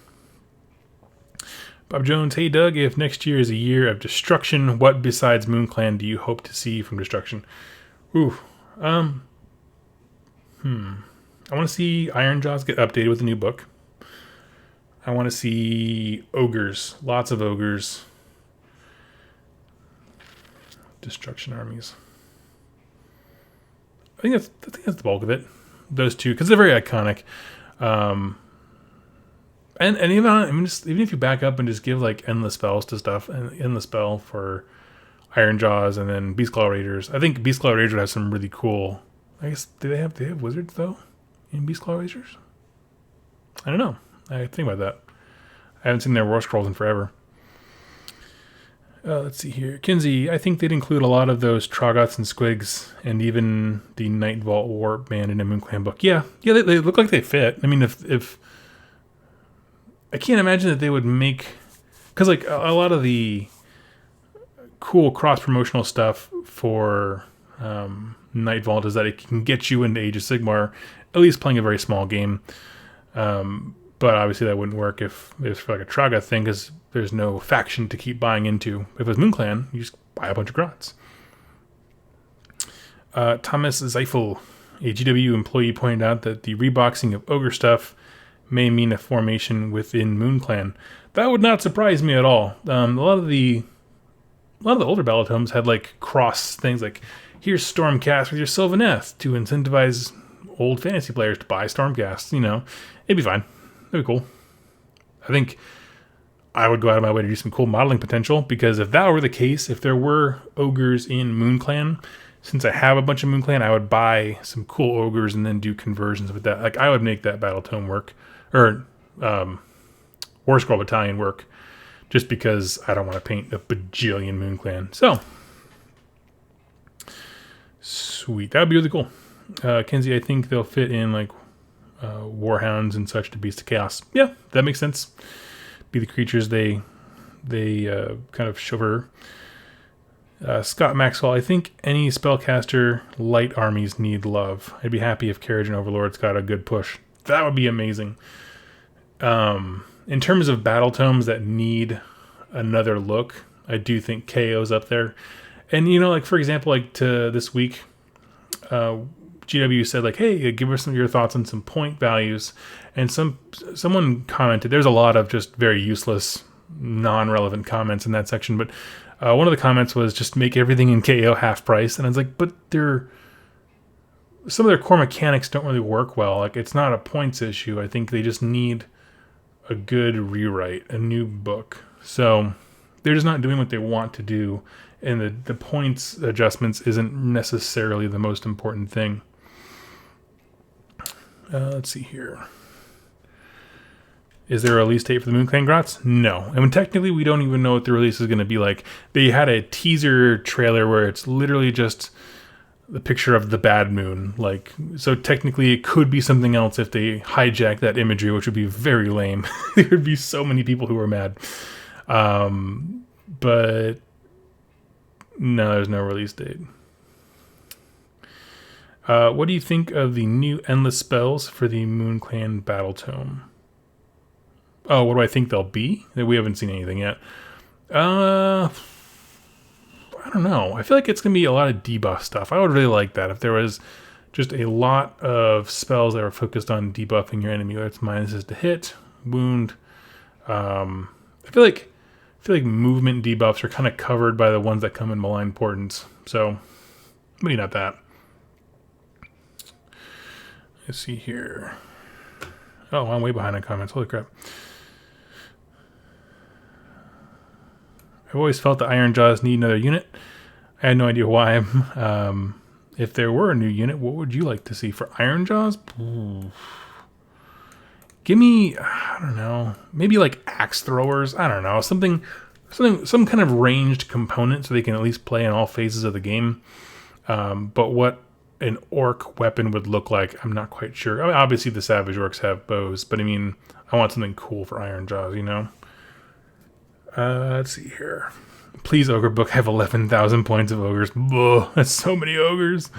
Bob Jones, hey Doug, if next year is a year of destruction, what besides MoonClan do you hope to see from destruction? I want to see Ironjaws get updated with a new book. I want to see ogres, lots of ogres. Destruction armies. I think that's the bulk of it. Those two, because they're very iconic. And even if you back up and just give like endless spells to stuff, and endless spell for Ironjaws and then Beastclaw Raiders. I think Beastclaw Raiders would have some really cool. I guess do they have wizards though in Beastclaw Raiders? I don't know. I think about that. I haven't seen their War Scrolls in forever. Let's see here. Kinsey, I think they'd include a lot of those Trogoths and Squigs and even the Night Vault War Band in a MoonClan book. Yeah, they look like they fit. I mean, if I can't imagine that they would make... Because like a lot of the cool cross-promotional stuff for Night Vault is that it can get you into Age of Sigmar, at least playing a very small game. But obviously that wouldn't work if it was for like a Trogoth thing, because there's no faction to keep buying into. If it was MoonClan, you just buy a bunch of Grots. Thomas Zeifel, a GW employee, pointed out that the reboxing of Ogre stuff may mean a formation within MoonClan. That would not surprise me at all. A lot of the older Battletomes had like cross things like, here's Stormcast with your Sylvaneth to incentivize old fantasy players to buy Stormcast. It'd be fine. It'd be cool. I think I would go out of my way to do some cool modeling potential, because if that were the case, if there were ogres in MoonClan, since I have a bunch of MoonClan, I would buy some cool ogres and then do conversions with that. Like, I would make that Battletome work, or War Scroll Battalion work, just because I don't want to paint a bajillion Moon Clan. So, sweet. That would be really cool. Kenzie, I think they'll fit in like Warhounds and such to Beast of Chaos. Yeah, that makes sense. Be the creatures they kind of shiver. Scott Maxwell, I think any spellcaster light armies need love. I'd be happy if Carriage and Overlords got a good push. That would be amazing. In terms of battle tomes that need another look, I do think KO's up there. And, you know, like, for example, like to this week, GW said, like, hey, give us some of your thoughts on some point values. And someone commented, there's a lot of just very useless, non-relevant comments in that section, but one of the comments was just make everything in KO half price. And I was like, but some of their core mechanics don't really work well. Like, it's not a points issue. I think they just need a good rewrite, a new book. So they're just not doing what they want to do. And the points adjustments isn't necessarily the most important thing. Let's see here. Is there a release date for the Moon Clan Grots? No. I mean, technically, we don't even know what the release is going to be like. They had a teaser trailer where it's literally just the picture of the bad moon. Like, so technically, it could be something else if they hijack that imagery, which would be very lame. There would be so many people who are mad. But no, there's no release date. What do you think of the new endless spells for the Moon Clan Battle Tome? Oh, what do I think they'll be? We haven't seen anything yet. I don't know. I feel like it's going to be a lot of debuff stuff. I would really like that if there was just a lot of spells that were focused on debuffing your enemy, whether it's minuses to hit, wound. I feel like movement debuffs are kind of covered by the ones that come in Malign Portents. So, maybe not that. Let's see here. Oh, I'm way behind on comments. Holy crap. I've always felt that Iron Jaws need another unit. I had no idea why. If there were a new unit, what would you like to see for Iron Jaws? Ooh. Give me, I don't know, maybe like axe throwers. I don't know, some kind of ranged component so they can at least play in all phases of the game. But what an orc weapon would look like, I'm not quite sure. I mean, obviously the Savage Orcs have bows, but I mean, I want something cool for Iron Jaws, you know? Let's see here. Please, Ogre Book, have 11,000 points of ogres. Ugh, that's so many ogres.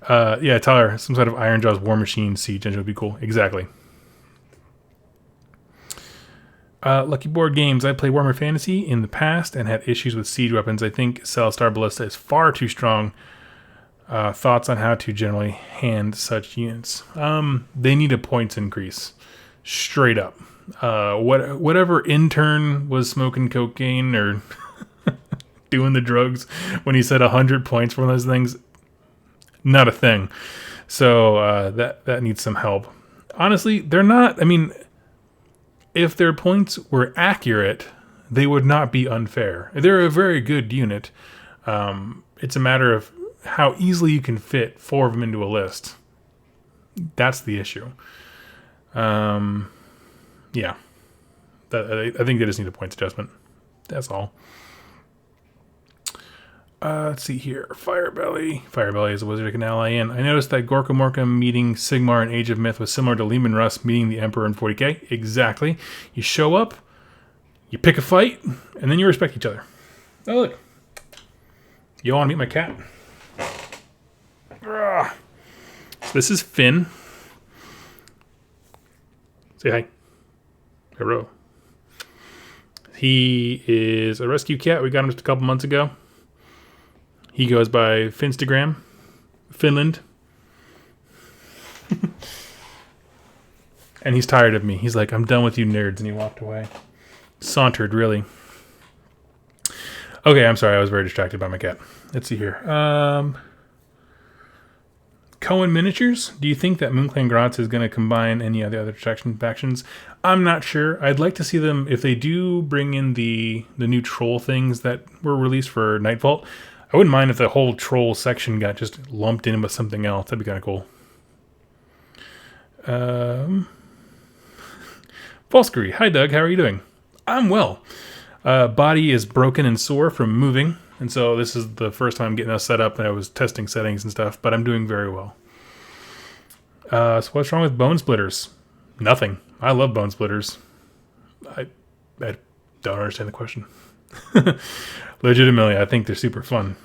Yeah, Tyler, some sort of Iron Jaws War Machine siege engine would be cool. Exactly. Lucky Board Games. I played Warhammer Fantasy in the past and had issues with siege weapons. I think Celestar Ballista is far too strong. Thoughts on how to generally hand such units? They need a points increase. Straight up. Whatever intern was smoking cocaine or doing the drugs when he said 100 points for one of those things, not a thing. So that needs some help. Honestly, they're not. I mean, if their points were accurate, they would not be unfair. They're a very good unit. It's a matter of how easily you can fit 4 of them into a list. That's the issue. Yeah. I think they just need a points adjustment. That's all. Let's see here. Firebelly. Firebelly is a wizard I can ally in. I noticed that Gorka Morka meeting Sigmar in Age of Myth was similar to Lehman Russ meeting the Emperor in 40k. Exactly. You show up, you pick a fight, and then you respect each other. Oh, look. You want to meet my cat? So this is Finn. Say hi. Hello. He is a rescue cat. We got him just a couple months ago. He goes by Finstagram, Finland. And he's tired of me. He's like, I'm done with you nerds. And he walked away. Sauntered, really. Okay, I'm sorry. I was very distracted by my cat. Let's see here. Cohen Miniatures. Do you think that Moonclan Grotz is going to combine any of the other factions? I'm not sure. I'd like to see them, if they do bring in the new troll things that were released for Nightvault. I wouldn't mind if the whole troll section got just lumped in with something else. That'd be kind of cool. Falskery. Hi, Doug. How are you doing? I'm well. Body is broken and sore from moving, and so this is the first time I'm getting us set up, and I was testing settings and stuff, but I'm doing very well. So what's wrong with bone splitters? Nothing. I love bone splitters. I don't understand the question. Legitimately, I think they're super fun.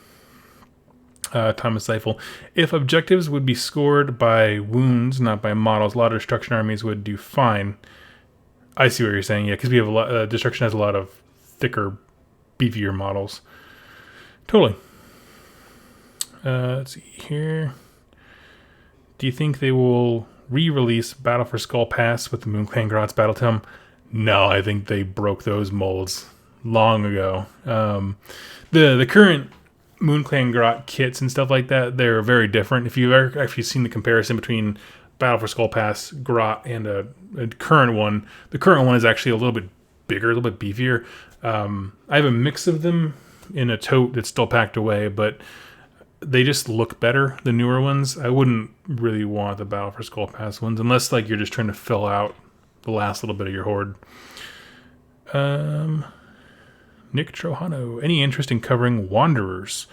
Thomas Seifel. If objectives would be scored by wounds, not by models, a lot of destruction armies would do fine. I see what you're saying, yeah, because we have a lot. Destruction has a lot of thicker, beefier models. Totally. Let's see here. Do you think they will re-release Battle for Skull Pass with the Moonclan Grotz Battle Tome? No, I think they broke those molds long ago. The current Moonclan Grot kits and stuff like that, they're very different. If you've ever actually seen the comparison between Battle for Skull Pass Grot and a current one, the current one is actually a little bit bigger, a little bit beefier. I have a mix of them in a tote that's still packed away, but they just look better, the newer ones. I wouldn't really want the Battle for Skull Pass ones, unless like you're just trying to fill out the last little bit of your horde. Nick Trojano, any interest in covering Wanderers?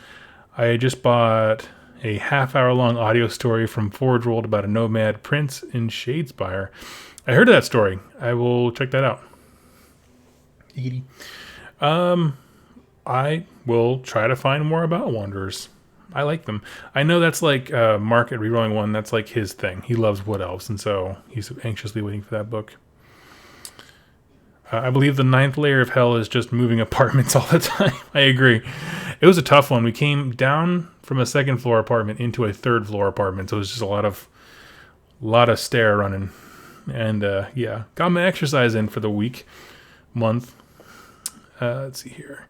I just bought a half-hour-long audio story from Forge World about a nomad prince in Shadespire. I heard of that story. I will check that out. I will try to find more about Wanderers. I like them. I know that's like Mark at Rerolling One. That's like his thing. He loves Wood Elves, and so he's anxiously waiting for that book. I believe the 9th layer of hell is just moving apartments all the time. I agree. It was a tough one. We came down from a 2nd floor apartment into a 3rd floor apartment, so it was just a lot of stair running. And yeah, got my exercise in for the month. Let's see here.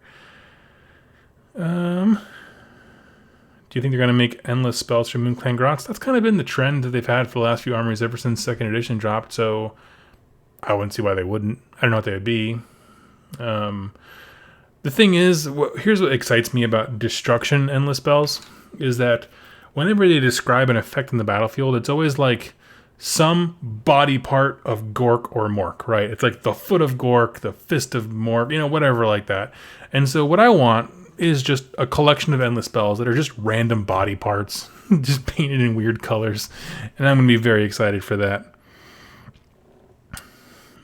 Do you think they're going to make endless spells from Moonclan Grotz? That's kind of been the trend that they've had for the last few armies ever since 2nd edition dropped, so I wouldn't see why they wouldn't. I don't know what they would be. The thing is, here's what excites me about destruction endless spells, is that whenever they describe an effect in the battlefield, it's always like some body part of Gork or Mork, right? It's like the foot of Gork, the fist of Mork, whatever like that. And so what I want is just a collection of endless spells that are just random body parts, just painted in weird colors. And I'm going to be very excited for that.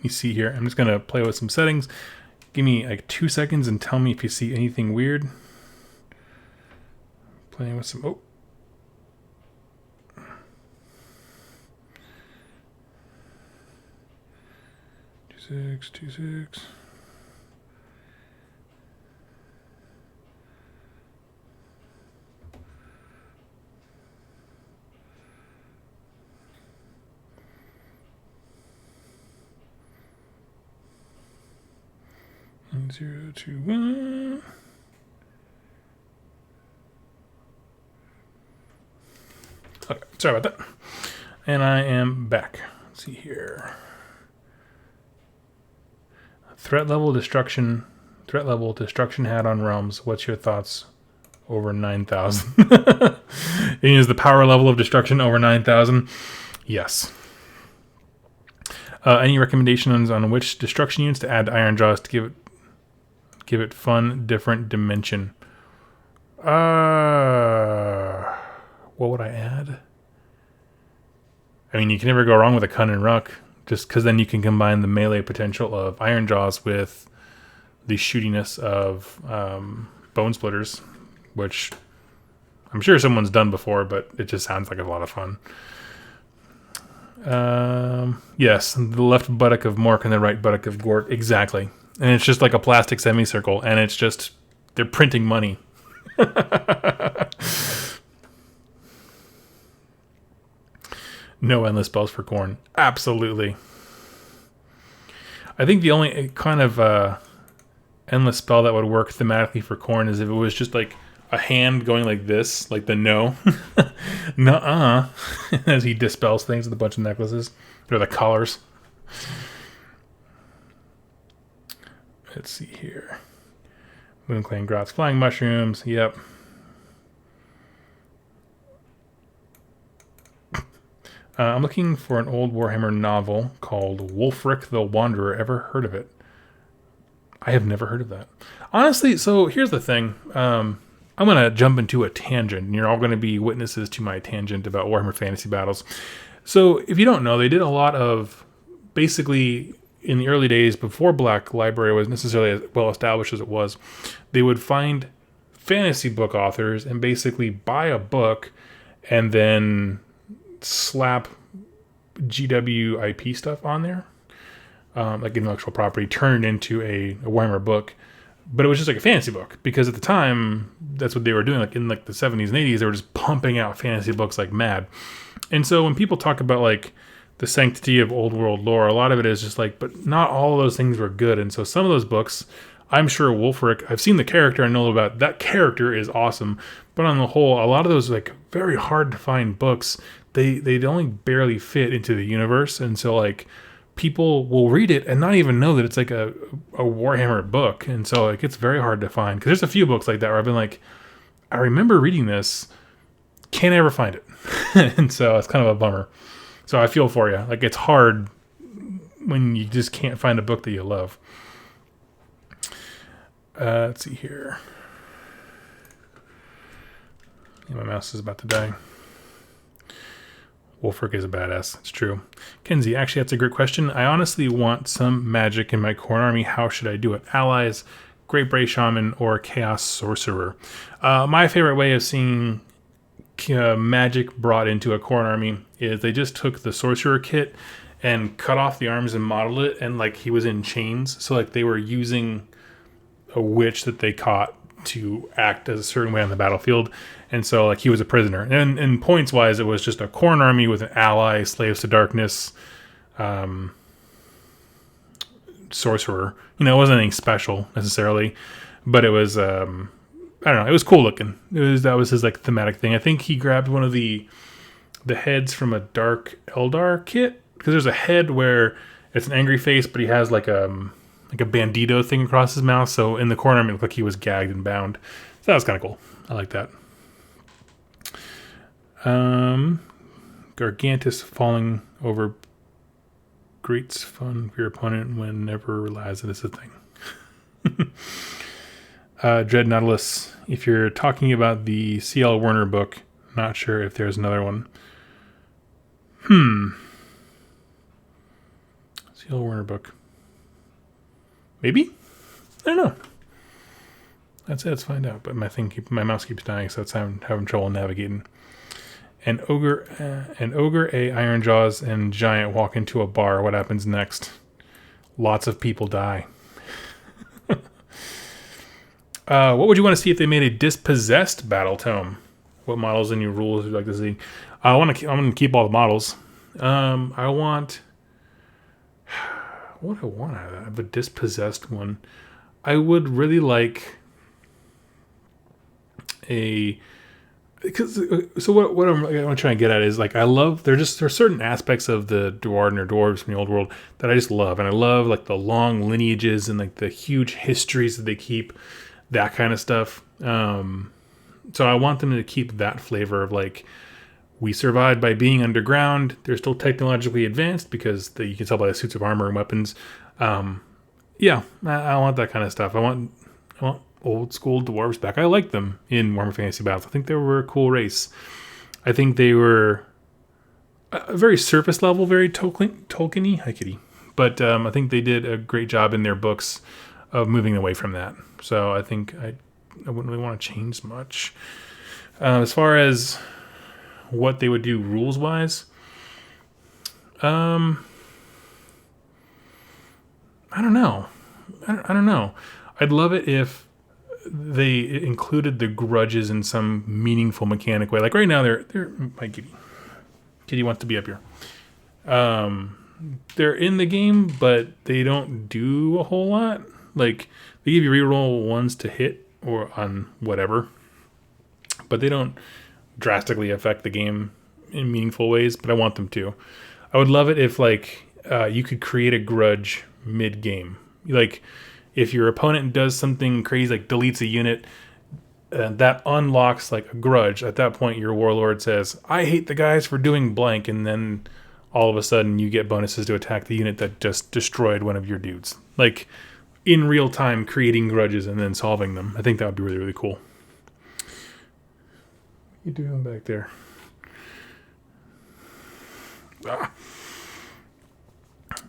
You see here, I'm just going to play with some settings. Give me like 2 seconds and tell me if you see anything weird. Playing with some... 26. And 0, 2, 1. Okay, sorry about that. And I am back. Let's see here. Threat level destruction hat on realms. What's your thoughts? Over 9,000. Is the power level of destruction over 9,000? Yes. Any recommendations on which destruction units to add to Iron Jaws to give it fun, different dimension? What would I add? I mean, you can never go wrong with a Kun and Ruck, just because then you can combine the melee potential of Iron Jaws with the shootiness of Bone Splitters, which I'm sure someone's done before, but it just sounds like a lot of fun. Yes, the left buttock of Mork and the right buttock of Gork, exactly. And it's just like a plastic semicircle, and it's just, they're printing money. No endless spells for Khorne. Absolutely. I think the only kind of endless spell that would work thematically for Khorne is if it was just like a hand going like this, like the no. Nuh-uh. As he dispels things with a bunch of necklaces. Or the collars. Let's see here. Moonclan Grotz. Flying mushrooms. Yep. I'm looking for an old Warhammer novel called Wulfric the Wanderer. Ever heard of it? I have never heard of that. Honestly, so here's the thing. I'm going to jump into a tangent, and you're all going to be witnesses to my tangent about Warhammer Fantasy Battles. So if you don't know, they did a lot of, basically, in the early days, before Black Library was necessarily as well established as it was, they would find fantasy book authors and basically buy a book and then slap GWIP stuff on there, like intellectual property, turned into a Warhammer book. But it was just like a fantasy book, because at the time, that's what they were doing. Like in like the 70s and 80s, they were just pumping out fantasy books like mad. And so when people talk about like the sanctity of old world lore, a lot of it is just like, but not all of those things were good. And so some of those books, I'm sure Wolfric, I've seen the character, I know about that character is awesome. But on the whole, a lot of those like very hard to find books, they'd only barely fit into the universe. And so like people will read it and not even know that it's like a Warhammer book. And so like it's very hard to find, because there's a few books like that where I've been like, I remember reading this, can't ever find it. And so it's kind of a bummer. So I feel for you. Like it's hard when you just can't find a book that you love. Let's see here. Yeah, my mouse is about to die. Wolfric is a badass. It's true. Kenzie, actually, that's a great question. I honestly want some magic in my core army. How should I do it? Allies, Great Bray Shaman, or Chaos Sorcerer? My favorite way of seeing magic brought into a core army is they just took the Sorcerer kit and cut off the arms and modeled it, and like he was in chains. So like they were using a witch that they caught to act as a certain way on the battlefield. And so like he was a prisoner. And points wise, it was just a Khorne army with an ally, Slaves to Darkness, sorcerer. You know, it wasn't anything special necessarily, but it was I don't know, it was cool looking. That was his like thematic thing. I think he grabbed one of the heads from a Dark Eldar kit, because there's a head where it's an angry face, but he has like a bandito thing across his mouth. So in the corner, it looked like he was gagged and bound. So that was kind of cool. I like that. Gargantus falling over greats fun for your opponent when never realize that it's a thing. Dread Nautilus, if you're talking about the C.L. Werner book, not sure if there's another one. C.L. Werner book. Maybe? I don't know. Let's find out. But my mouse keeps dying, so I'm having trouble navigating. An ogre, a Iron Jaws, and giant walk into a bar. What happens next? Lots of people die. What would you want to see if they made a dispossessed battle tome? What models and new rules would you like to see? I'm going to keep all the models. I want. What do I want out of that? I have a dispossessed one. I would really like a. So what I'm trying to get at is like I love there's certain aspects of the Dwarven or dwarves from the old world that I just love, and I love like the long lineages and like the huge histories that they keep, that kind of stuff. So I want them to keep that flavor of like we survived by being underground. They're still technologically advanced because you can tell by the suits of armor and weapons. Yeah, I want that kind of stuff. I want old school dwarves back. I like them in Warhammer Fantasy Battles. I think they were a cool race. I think they were a very surface level, very Tolkien-y. Hi, kitty. But I think they did a great job in their books of moving away from that. So I think I wouldn't really want to change much. As far as what they would do rules-wise, I don't know. I don't know. I'd love it if they included the grudges in some meaningful mechanic way. Like right now, they're my kitty wants to be up here. They're in the game, but they don't do a whole lot. Like they give you reroll ones to hit or on whatever, but they don't drastically affect the game in meaningful ways. But I want them to. I would love it if like you could create a grudge mid-game. Like if your opponent does something crazy, like deletes a unit, that unlocks like a grudge. At that point, your warlord says, I hate the guys for doing blank. And then all of a sudden you get bonuses to attack the unit that just destroyed one of your dudes. Like in real time creating grudges and then solving them. I think that would be really, really cool. What are you doing back there?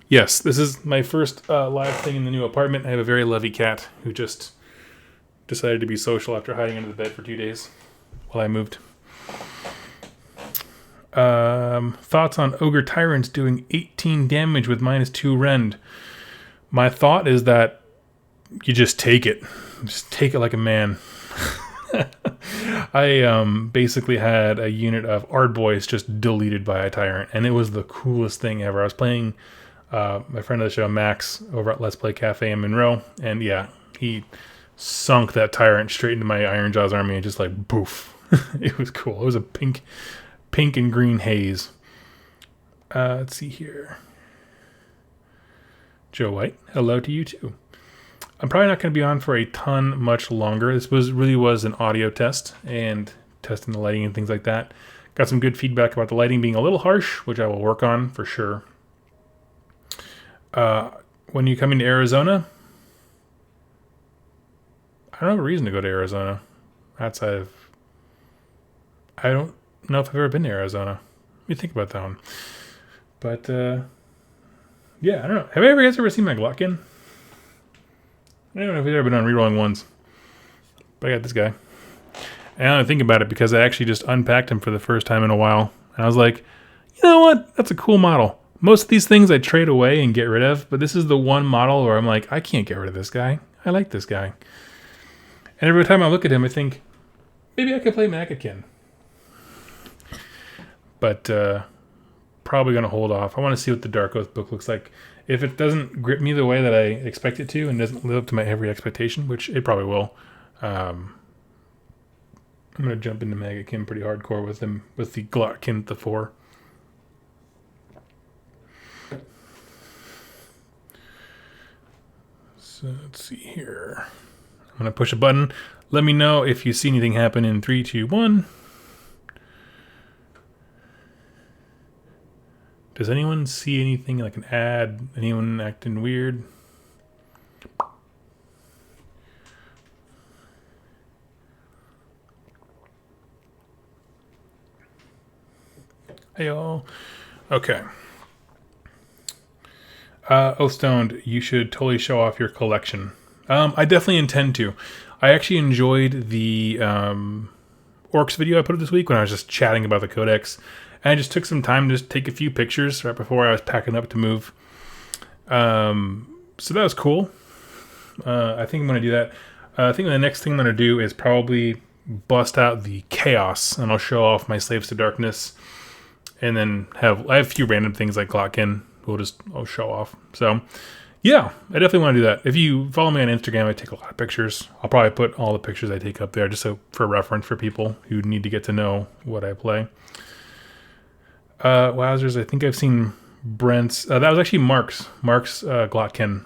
Yes, this is my first live thing in the new apartment. I have a very lovey cat who just decided to be social after hiding under the bed for 2 days while I moved. Thoughts on Ogre Tyrants doing 18 damage with -2 rend. My thought is that you just take it. Just take it like a man. I basically had a unit of Ard Boys just deleted by a Tyrant, and it was the coolest thing ever. I was playing my friend of the show, Max, over at Let's Play Cafe in Monroe, and yeah, he sunk that Tyrant straight into my Iron Jaws army and just like, boof. It was cool. It was a pink and green haze. Let's see here. Joe White, hello to you too. I'm probably not going to be on for a ton much longer. This really was an audio test and testing the lighting and things like that. Got some good feedback about the lighting being a little harsh, which I will work on for sure. When you come into Arizona, I don't have a reason to go to Arizona outside of... I don't know if I've ever been to Arizona. Let me think about that one. But, yeah, I don't know. Have you guys ever seen my Glotkin? I don't know if you've ever been on Rerolling Ones. But I got this guy. And I don't think about it because I actually just unpacked him for the first time in a while. And I was like, you know what? That's a cool model. Most of these things I trade away and get rid of, but this is the one model where I'm like, I can't get rid of this guy. I like this guy. And every time I look at him, I think, maybe I could play Magakin. But probably going to hold off. I want to see what the Dark Oath book looks like. If it doesn't grip me the way that I expect it to and doesn't live up to my every expectation, which it probably will, I'm going to jump into Magakin pretty hardcore with him, with the Glotkin the 4. So let's see here. I'm going to push a button. Let me know if you see anything happen in 3, 2, 1. Does anyone see anything like an ad? Anyone acting weird? Hey y'all. Okay. Oathstoned, you should totally show off your collection. I definitely intend to. I actually enjoyed the Orcs video I put up this week when I was just chatting about the Codex. And I just took some time to just take a few pictures right before I was packing up to move. So that was cool. I think I'm going to do that. I think the next thing I'm going to do is probably bust out the Chaos. And I'll show off my Slaves to Darkness. And then I have a few random things like Glotkin. I'll show off. So, yeah, I definitely want to do that. If you follow me on Instagram, I take a lot of pictures. I'll probably put all the pictures I take up there just for reference for people who need to get to know what I play. Wowzers, I think I've seen Brent's. That was actually Mark's. Mark's Glotkin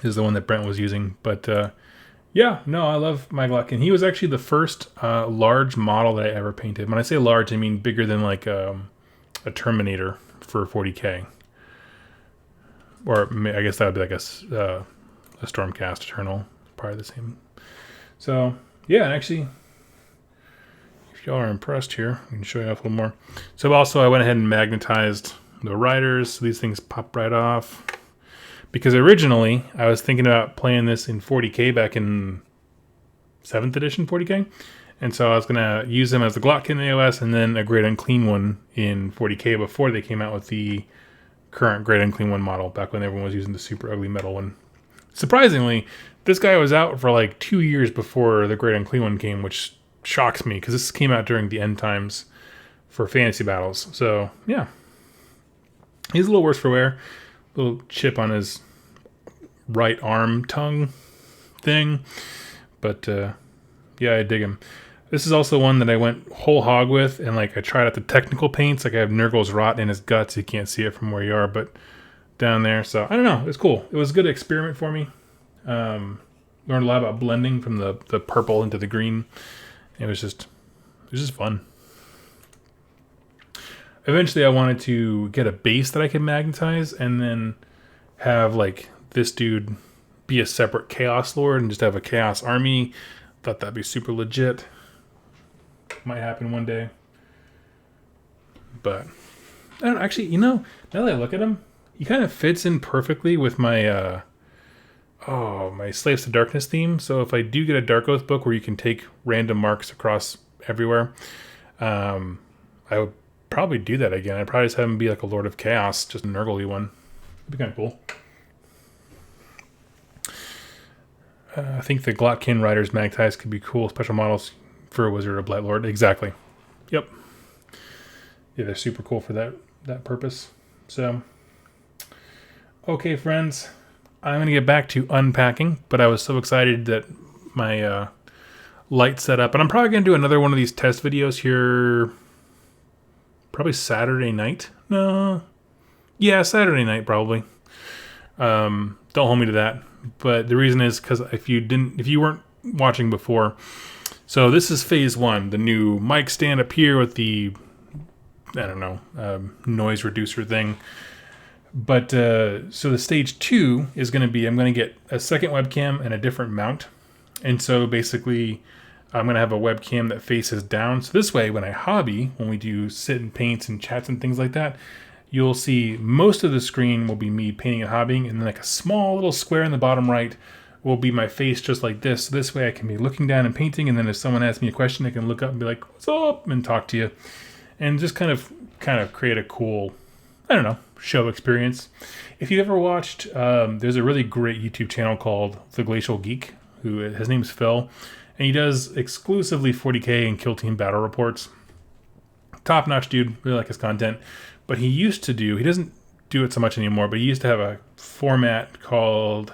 is the one that Brent was using. But, yeah, no, I love my Glotkin. He was actually the first large model that I ever painted. When I say large, I mean bigger than like a Terminator for 40K. Or I guess that would be like a Stormcast Eternal. Probably the same. So, yeah, actually, if y'all are impressed here, I can show you off a little more. So also I went ahead and magnetized the riders. So these things pop right off. Because originally, I was thinking about playing this in 40K back in 7th edition 40K. And so I was going to use them as the Glotkin AOS and then a Great Unclean one in 40K before they came out with the current Great Unclean one model, back when everyone was using the super ugly metal one. Surprisingly, this guy was out for like 2 years before the Great Unclean one came, which shocks me because this came out during the end times for fantasy battles. So, yeah. He's a little worse for wear. Little chip on his right arm tongue thing. But, yeah, I dig him. This is also one that I went whole hog with, and like I tried out the technical paints. Like I have Nurgle's Rot in his guts. You can't see it from where you are, but down there. So I don't know. It was cool. It was a good experiment for me. Learned a lot about blending from the purple into the green. It was just fun. Eventually, I wanted to get a base that I could magnetize, and then have like this dude be a separate Chaos Lord and just have a Chaos army. Thought that'd be super legit. Might happen one day. But I don't actually, now that I look at him, he kind of fits in perfectly with my my Slaves to Darkness theme. So if I do get a Dark Oath book where you can take random marks across everywhere, I would probably do that again. I'd probably just have him be like a Lord of Chaos, just a Nurgle-y one. It'd be kind of cool. I think the Glotkin Riders Magpies could be cool special models for a Wizard or Blight Lord. Exactly. Yep. Yeah, they're super cool for that purpose. So, okay, friends. I'm going to get back to unpacking, but I was so excited that my light set up. And I'm probably going to do another one of these test videos here probably Saturday night. No. Yeah, Saturday night probably. Don't hold me to that. But the reason is because if you weren't watching before, so this is phase 1, the new mic stand up here with the, noise reducer thing. But so the stage 2 is going to be, I'm going to get a second webcam and a different mount. And so basically I'm going to have a webcam that faces down. So this way, when I hobby, when we do sit and paints and chats and things like that, you'll see most of the screen will be me painting and hobbying, and then like a small little square in the bottom right will be my face just like this. So this way I can be looking down and painting, and then if someone asks me a question, I can look up and be like, what's up? And talk to you. And just kind of create a cool, show experience. If you've ever watched, there's a really great YouTube channel called The Glacial Geek, his name's Phil, and he does exclusively 40K and Kill Team battle reports. Top-notch dude, really like his content. But he doesn't do it so much anymore, but he used to have a format called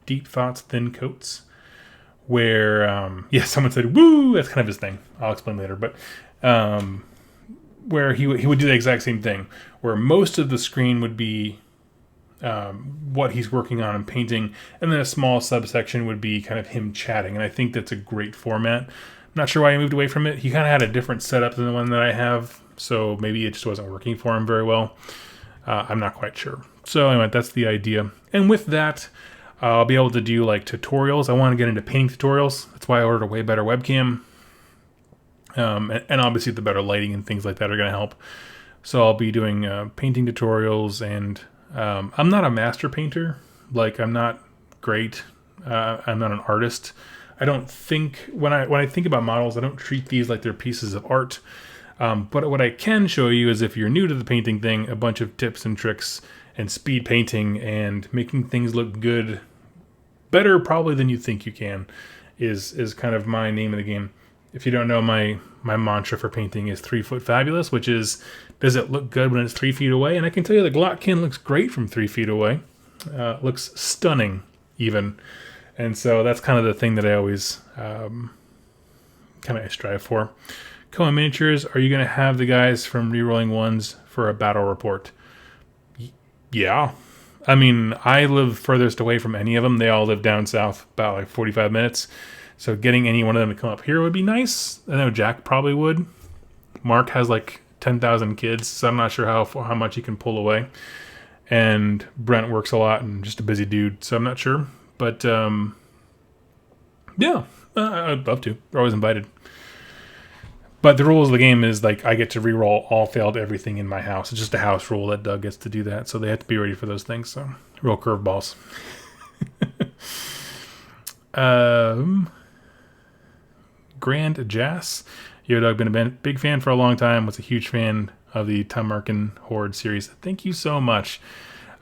Deep Thoughts, Thin Coats, where, someone said, woo, that's kind of his thing. I'll explain later. But where he would do the exact same thing, where most of the screen would be what he's working on and painting, and then a small subsection would be kind of him chatting. And I think that's a great format. I'm not sure why he moved away from it. He kind of had a different setup than the one that I have, so maybe it just wasn't working for him very well. I'm not quite sure. So anyway, that's the idea. And with that, I'll be able to do like tutorials. I want to get into painting tutorials. That's why I ordered a way better webcam. And obviously the better lighting and things like that are going to help. So I'll be doing painting tutorials, and I'm not a master painter. Like, I'm not great. I'm not an artist. I don't think, when I think about models, I don't treat these like they're pieces of art. But what I can show you is, if you're new to the painting thing, a bunch of tips and tricks and speed painting and making things look good, better probably than you think you can, is kind of my name of the game. If you don't know, my mantra for painting is 3 foot fabulous, which is, does it look good when it's 3 feet away? And I can tell you the Glotkin looks great from 3 feet away. Looks stunning even. And so that's kind of the thing that I always strive for. Koa Miniatures, are you going to have the guys from Rerolling Ones for a battle report? Yeah. I mean, I live furthest away from any of them. They all live down south, about like 45 minutes. So getting any one of them to come up here would be nice. I know Jack probably would. Mark has like 10,000 kids, so I'm not sure how much he can pull away. And Brent works a lot and just a busy dude, so I'm not sure. But yeah, I'd love to. They're always invited. But the rules of the game is, like, I get to reroll all failed everything in my house. It's just a house rule that Doug gets to do that, so they have to be ready for those things. So roll curveballs. Grand Jas. Yo, Doug, been a big fan for a long time. Was a huge fan of the Tamarkin Horde series. Thank you so much.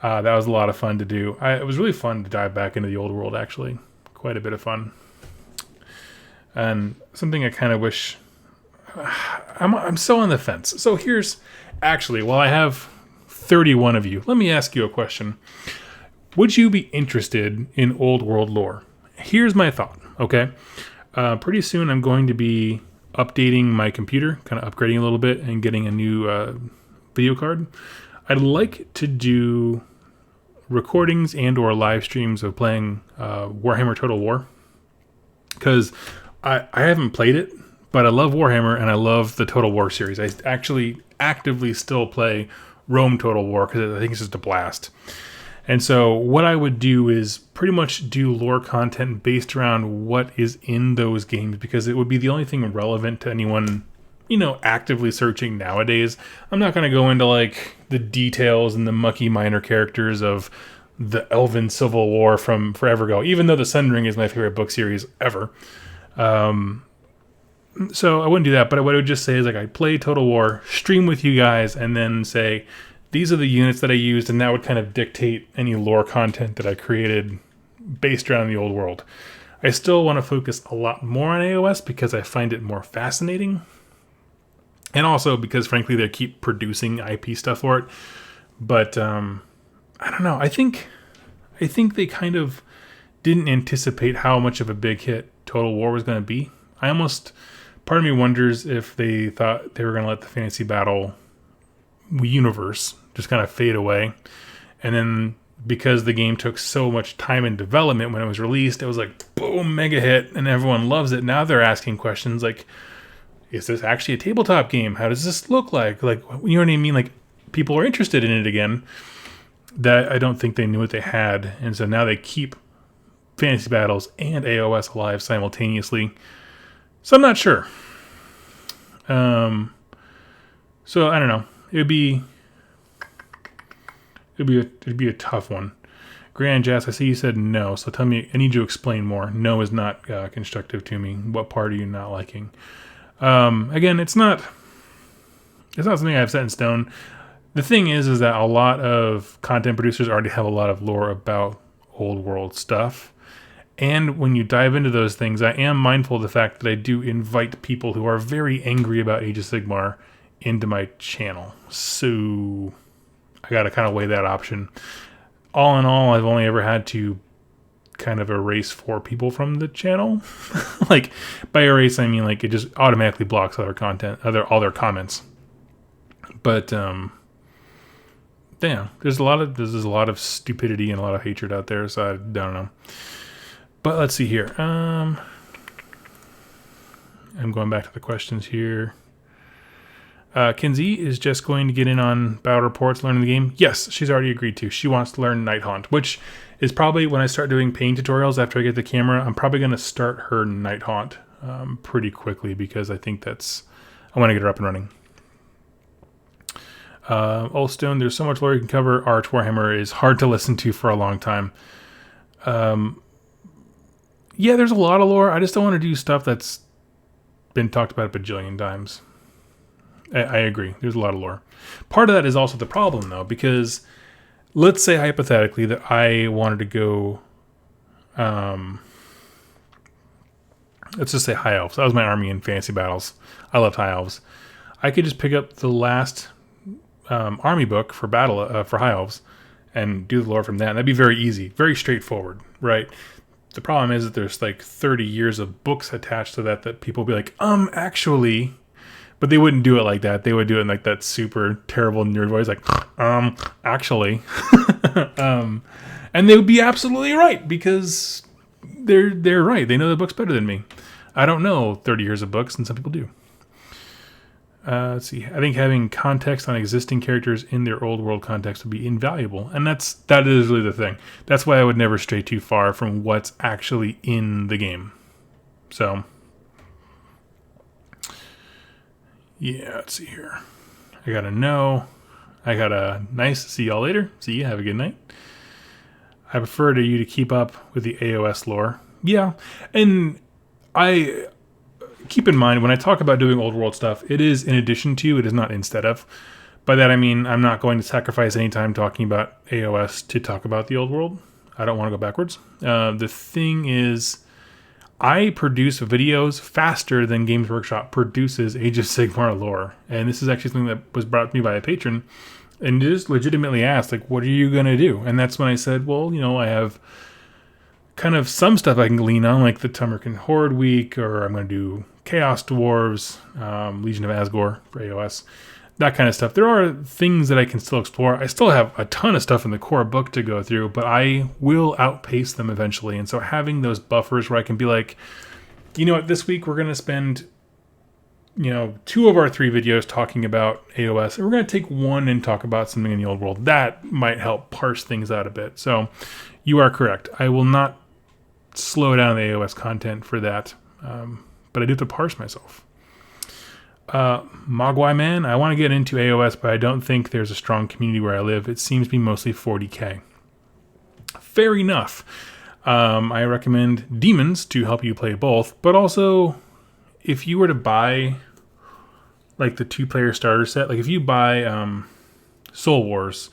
That was a lot of fun to do. It was really fun to dive back into the old world, actually. Quite a bit of fun. And something I kind of wish... I'm so on the fence. So here's... Actually, while I have 31 of you, let me ask you a question. Would you be interested in old world lore? Here's my thought, okay? Pretty soon I'm going to be updating my computer, kind of upgrading a little bit and getting a new video card. I'd like to do recordings and or live streams of playing Warhammer Total War, because I haven't played it, but I love Warhammer and I love the Total War series. I actually actively still play Rome Total War because I think it's just a blast. And so what I would do is pretty much do lore content based around what is in those games, because it would be the only thing relevant to anyone, actively searching nowadays. I'm not going to go into like the details and the mucky minor characters of the Elven Civil War from forever ago, even though the Sun Ring is my favorite book series ever. So I wouldn't do that, but what I would just say is like I play Total War, stream with you guys, and then say, these are the units that I used, and that would kind of dictate any lore content that I created based around the old world. I still want to focus a lot more on AOS because I find it more fascinating. And also because, frankly, they keep producing IP stuff for it. But, I don't know. I think they kind of didn't anticipate how much of a big hit Total War was going to be. Part of me wonders if they thought they were going to let the fantasy battle universe just kind of fade away. And then because the game took so much time in development when it was released, it was like, boom, mega hit, and everyone loves it. Now they're asking questions like, is this actually a tabletop game? How does this look like? Like, you know what I mean? Like, people are interested in it again. That I don't think they knew what they had. And so now they keep fantasy battles and AOS alive simultaneously. So I'm not sure. So I don't know. It'd be a tough one. Grand Jazz, I see you said no, so tell me, I need you to explain more. No is not constructive to me. What part are you not liking? Again, it's not something I've set in stone. The thing is that a lot of content producers already have a lot of lore about old world stuff. And when you dive into those things, I am mindful of the fact that I do invite people who are very angry about Age of Sigmar into my channel. So I got to kind of weigh that option. All in all, I've only ever had to kind of erase 4 people from the channel. Like, by erase, I mean like it just automatically blocks other content, all their comments. But damn, there's a lot of stupidity and a lot of hatred out there. So I don't know. But let's see here. I'm going back to the questions here. Kinsey is just going to get in on battle reports, learning the game. Yes, she's already agreed to. She wants to learn Night Haunt, which is probably when I start doing paint tutorials after I get the camera. I'm probably going to start her Night Haunt pretty quickly because I think I want to get her up and running. Oldstone, there's so much lore you can cover. Arch Warhammer is hard to listen to for a long time. Yeah, there's a lot of lore. I just don't want to do stuff that's been talked about a bajillion times. I agree. There's a lot of lore. Part of that is also the problem, though, because let's say hypothetically that I wanted to go, let's just say High Elves. That was my army in Fantasy Battles. I loved High Elves. I could just pick up the last army book for for High Elves and do the lore from that. And that'd be very easy, very straightforward, right? The problem is that there's like 30 years of books attached to that people will be like, actually, but they wouldn't do it like that. They would do it in like that super terrible nerd voice, like, actually. And they would be absolutely right because they're right. They know the books better than me. I don't know 30 years of books, and some people do. Let's see. I think having context on existing characters in their old world context would be invaluable, and that is really the thing. That's why I would never stray too far from what's actually in the game. So, yeah. Let's see here. I got a nice. See y'all later. See you. Have a good night. I prefer to you to keep up with the AOS lore. Yeah, and I. Keep in mind, when I talk about doing old world stuff, it is in addition to, it is not instead of. By that I mean, I'm not going to sacrifice any time talking about AOS to talk about the old world. I don't want to go backwards. The thing is, I produce videos faster than Games Workshop produces Age of Sigmar lore. And this is actually something that was brought to me by a patron. And just legitimately asked, like, what are you going to do? And that's when I said, well, I have kind of some stuff I can lean on, like the Tumberkin Horde Week, or I'm going to do Chaos Dwarves, Legion of Asgore for AOS, that kind of stuff. There are things that I can still explore. I still have a ton of stuff in the core book to go through, but I will outpace them eventually. And so having those buffers where I can be like, you know what, this week we're going to spend 2 of our 3 videos talking about AOS, and we're going to take one and talk about something in the old world. That might help parse things out a bit. So you are correct. I will not slow down the AOS content for that, but I do have to parse myself. Mogwai Man, I want to get into AOS, but I don't think there's a strong community where I live. It seems to be mostly 40k. Fair enough. I recommend Demons to help you play both, but also if you were to buy like the 2-player starter set, like if you buy Soul Wars,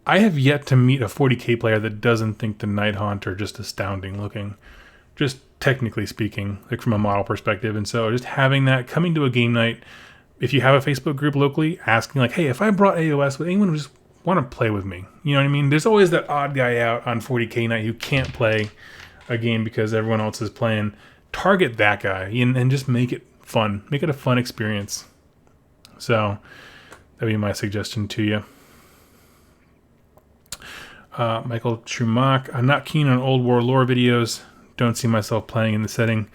I have yet to meet a 40k player that doesn't think the Nighthaunt are just astounding looking, just technically speaking, like from a model perspective. And so just having that, coming to a game night, if you have a Facebook group locally, asking like, hey, if I brought AOS, would anyone just want to play with me? You know what I mean? There's always that odd guy out on 40k night who can't play a game because everyone else is playing. Target that guy and just make it fun. Make it a fun experience. So that'd be my suggestion to you. Michael Trumach, I'm not keen on Old War lore videos. Don't see myself playing in the setting,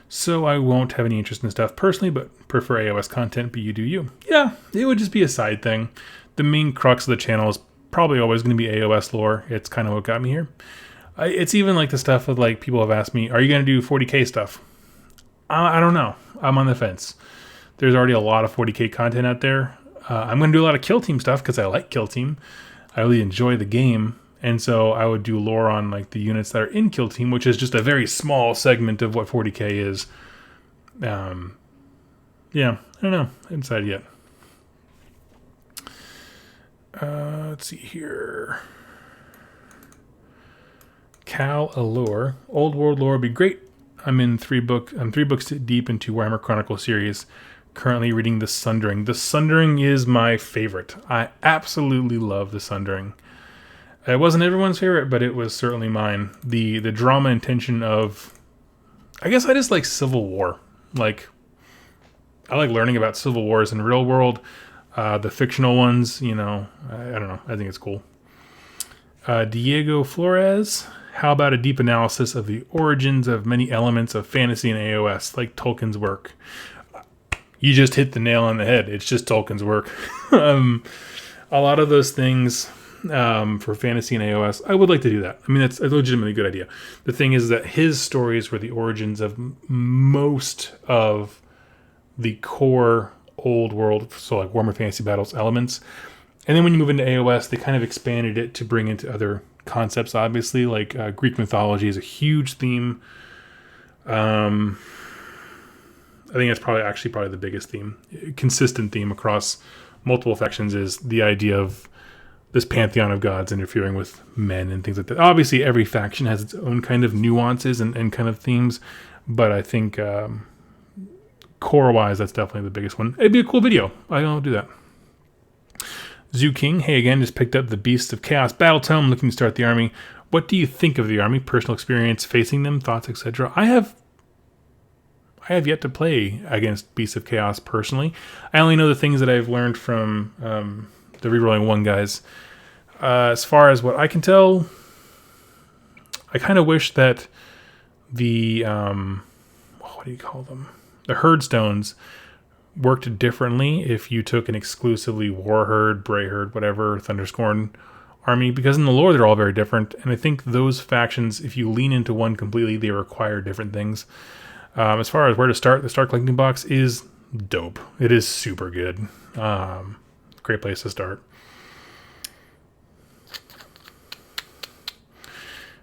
so I won't have any interest in stuff personally, but prefer AOS content, but you do you. Yeah, it would just be a side thing. The main crux of the channel is probably always going to be AOS lore. It's kind of what got me here. It's even like the stuff with like people have asked me, are you going to do 40k stuff? I don't know. I'm on the fence. There's already a lot of 40k content out there. I'm going to do a lot of Kill Team stuff because I like Kill Team. I really enjoy the game. And so I would do lore on like the units that are in Kill Team, which is just a very small segment of what 40k is. Yeah, I don't know. I haven't decided yet. Let's see here. Cal Allure. Old World lore would be great. I'm 3 books deep into Warhammer Chronicle series. Currently reading The Sundering. The Sundering is my favorite. I absolutely love The Sundering. It wasn't everyone's favorite, but it was certainly mine. The drama and tension of... I guess I just like Civil War. Like, I like learning about civil wars in the real world. The fictional ones, I don't know. I think it's cool. Diego Flores. How about a deep analysis of the origins of many elements of fantasy and AOS, like Tolkien's work? You just hit the nail on the head. It's just Tolkien's work. A lot of those things... for fantasy and AOS, I would like to do that. I mean, that's a legitimately good idea. The thing is that his stories were the origins of most of the core old world, so like Warhammer Fantasy Battles elements. And then when you move into AOS, they kind of expanded it to bring into other concepts, obviously, like Greek mythology is a huge theme. I think that's probably the biggest theme. Consistent theme across multiple factions is the idea of this pantheon of gods interfering with men and things like that. Obviously, every faction has its own kind of nuances and kind of themes, but I think core-wise, that's definitely the biggest one. It'd be a cool video. I'll do that. Zoo King, hey again, just picked up the Beasts of Chaos Battle Tome, looking to start the army. What do you think of the army? Personal experience facing them, thoughts, etc. I have yet to play against Beasts of Chaos personally. I only know the things that I've learned from... the Rerolling 1 guys. As far as what I can tell, I kind of wish that the what do you call them? The herd stones worked differently if you took an exclusively War Herd, Bray Herd, whatever, Thunderscorn army, because in the lore they're all very different, and I think those factions, if you lean into one completely, they require different things. As far as where to start, the Start Collecting box is dope. It is super good. Great place to start.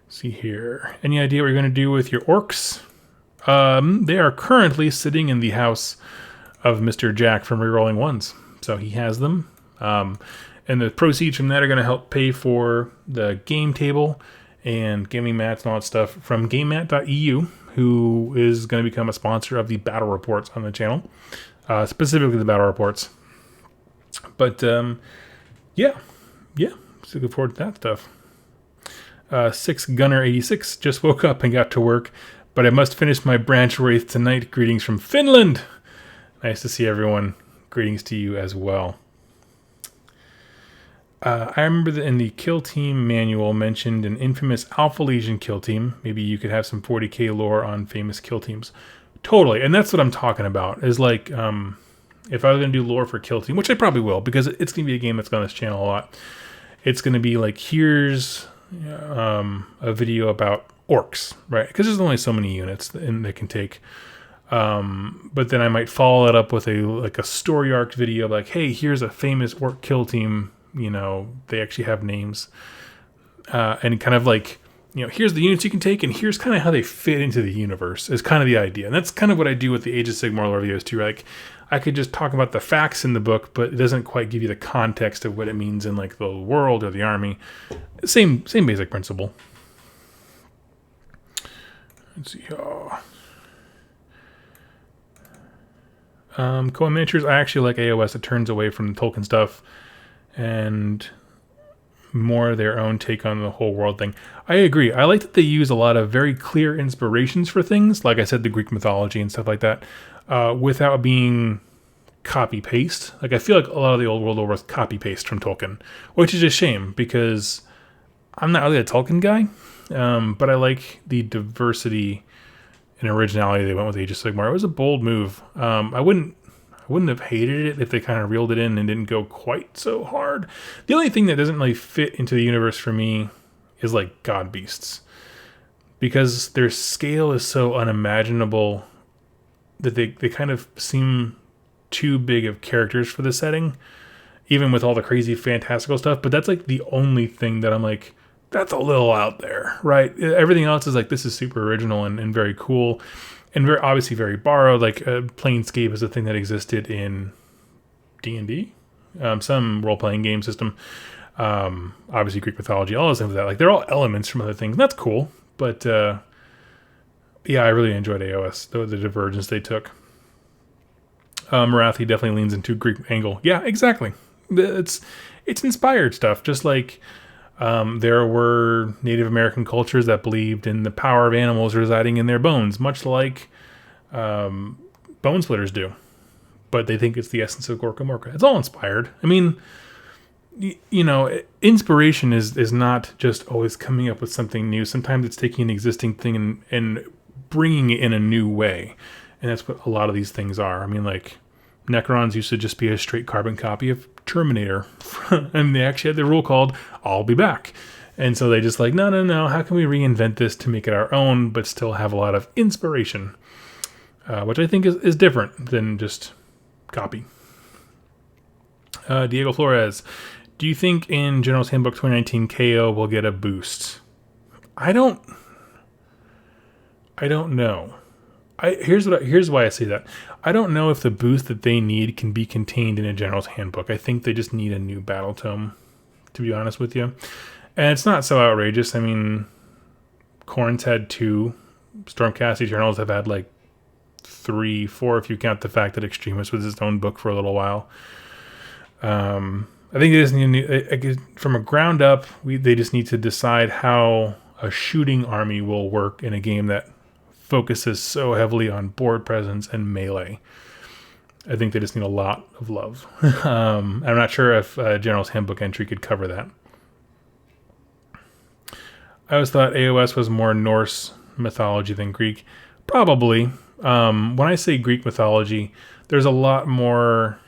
See here. Any idea what you're going to do with your orcs? They are currently sitting in the house of Mr. Jack from Rerolling Ones. So he has them. And the proceeds from that are going to help pay for the game table and gaming mats and all that stuff from GameMat.eu, who is going to become a sponsor of the battle reports on the channel. Specifically the battle reports. But, yeah, looking forward to that stuff. 6 Gunner 86 just woke up and got to work, but I must finish my branch wraith tonight. Greetings from Finland. Nice to see everyone. Greetings to you as well. I remember that in the Kill Team manual mentioned an infamous Alpha Legion kill team. Maybe you could have some 40k lore on famous kill teams. Totally, and that's what I'm talking about. Is like, if I was gonna do lore for Kill Team, which I probably will, because it's gonna be a game that's on this channel a lot. It's gonna be like, here's a video about orcs, right? Because there's only so many units they can take. But then I might follow that up with a story arc video, like, hey, here's a famous orc kill team. You know, they actually have names, and kind of like, you know, here's the units you can take, and here's kind of how they fit into the universe, is kind of the idea. And that's kind of what I do with the Age of Sigmar lore videos too. Like, I could just talk about the facts in the book, but it doesn't quite give you the context of what it means in like the world or the army. Same basic principle. Let's see. Koa Miniatures, I actually like AOS. It turns away from the Tolkien stuff and more their own take on the whole world thing. I agree. I like that they use a lot of very clear inspirations for things, like I said, the Greek mythology and stuff like that, without being copy-paste. Like, I feel like a lot of the old world lore was copy-paste from Tolkien, which is a shame, because I'm not really a Tolkien guy, but I like the diversity and originality they went with Age of Sigmar. It was a bold move. I wouldn't have hated it if they kind of reeled it in and didn't go quite so hard. The only thing that doesn't really fit into the universe for me is like god beasts, because their scale is so unimaginable that they kind of seem too big of characters for the setting, even with all the crazy fantastical stuff. But that's like the only thing that I'm like, that's a little out there, right? Everything else is like, this is super original and very cool. And very obviously very borrowed. Like, Planescape is a thing that existed in D&D, some role-playing game system. Obviously Greek mythology, all those things like that. Like, they're all elements from other things. And that's cool. But yeah, I really enjoyed AOS, the divergence they took. Marathi definitely leans into Greek angle. Yeah, exactly. It's inspired stuff. Just like there were Native American cultures that believed in the power of animals residing in their bones, much like bone splitters do. But they think it's the essence of Gorka Morka. It's all inspired. I mean, you know, inspiration is not just always coming up with something new. Sometimes it's taking an existing thing and bringing it in a new way. And that's what a lot of these things are. I mean, like, Necrons used to just be a straight carbon copy of Terminator. And they actually had the rule called, I'll be back. And so they just like, no, how can we reinvent this to make it our own, but still have a lot of inspiration? Which I think is different than just copy. Diego Flores, do you think in General's Handbook 2019 KO will get a boost? I don't know. Here's why I say that. I don't know if the boost that they need can be contained in a General's Handbook. I think they just need a new battle tome, to be honest with you. And it's not so outrageous. I mean, Khorne's had 2. Stormcast Eternals have had like 3, 4, if you count the fact that Extremis was its own book for a little while. I think they just need from a ground up. They just need to decide how a shooting army will work in a game that focuses so heavily on board presence and melee. I think they just need a lot of love. I'm not sure if General's Handbook entry could cover that. I always thought AOS was more Norse mythology than Greek. Probably. When I say Greek mythology, there's a lot more,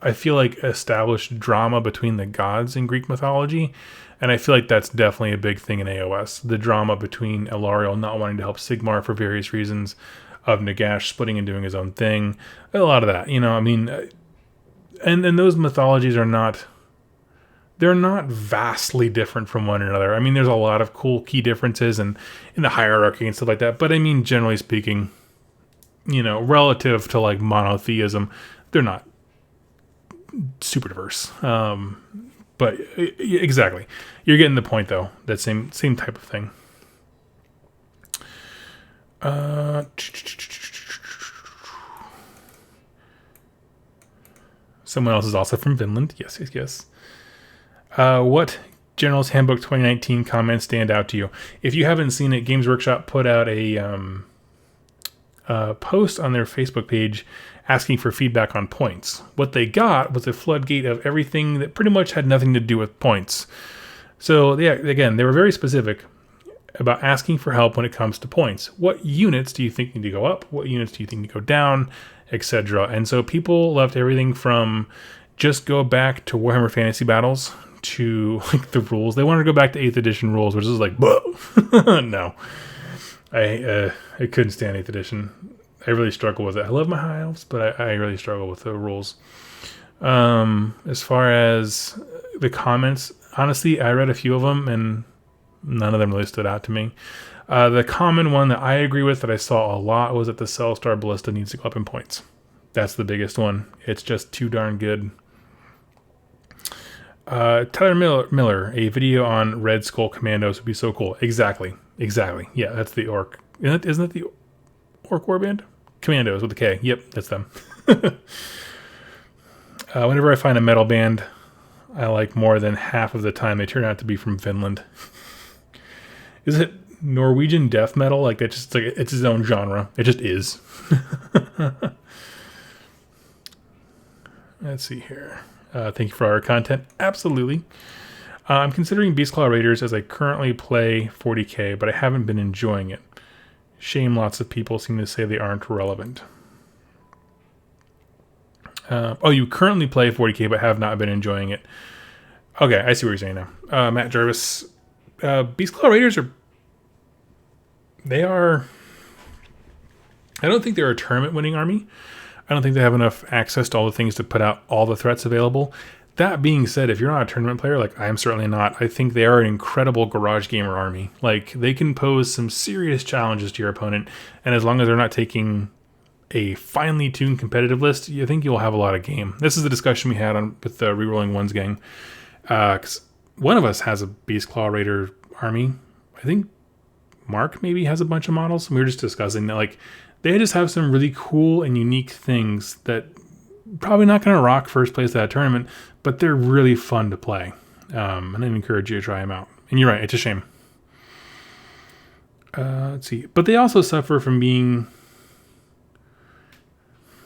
I feel like, established drama between the gods in Greek mythology. And I feel like that's definitely a big thing in AOS. The drama between Elariel not wanting to help Sigmar for various reasons, of Nagash splitting and doing his own thing. A lot of that, you know, I mean, and those mythologies are not, they're not vastly different from one another. I mean, there's a lot of cool key differences in the hierarchy and stuff like that. But I mean, generally speaking, you know, relative to like monotheism, they're not super diverse. But exactly, you're getting the point though. That same type of thing. Someone else is also from Finland. Yes. What General's Handbook 2019 comments stand out to you? If you haven't seen it, Games Workshop put out a post on their Facebook page asking for feedback on points. What they got was a floodgate of everything that pretty much had nothing to do with points. So yeah, again, they were very specific. about asking for help when it comes to points. What units do you think need to go up? What units do you think need to go down, etc.? And so people left everything from just go back to Warhammer Fantasy Battles to like the rules. They wanted to go back to 8th edition rules, which is like, no. I couldn't stand 8th edition. I really struggle with it. I love my high elves, but I really struggle with the rules. As far as the comments, honestly, I read a few of them and none of them really stood out to me. The common one that I agree with that I saw a lot was that the Cellstar Ballista needs to go up in points. That's the biggest one. It's just too darn good. Tyler Miller, a video on Red Skull Commandos would be so cool. Exactly. Yeah, that's the orc. Isn't it the orc warband? Commandos with a K. Yep, that's them. Whenever I find a metal band I like more than half of the time, they turn out to be from Finland. Is it Norwegian death metal? Like that just like it's its own genre. It just is. Let's see here. Thank you for our content. Absolutely. I'm considering Beastclaw Raiders as I currently play 40k, but I haven't been enjoying it. Shame lots of people seem to say they aren't relevant. You currently play 40k but have not been enjoying it. Okay, I see what you're saying now. Matt Jarvis. Beastclaw Raiders I don't think they're a tournament winning army. I don't think they have enough access to all the things to put out all the threats available. That being said, if you're not a tournament player, like I'm certainly not, I think they are an incredible garage gamer army. Like they can pose some serious challenges to your opponent, and as long as they're not taking a finely tuned competitive list, you think you'll have a lot of game. This is the discussion we had with the Rerolling Ones gang. Because one of us has a Beastclaw Raider army. I think Mark maybe has a bunch of models. We were just discussing that, like, they just have some really cool and unique things that probably not going to rock first place at that tournament, but they're really fun to play. And I encourage you to try them out. And you're right, it's a shame. Let's see. But they also suffer from being...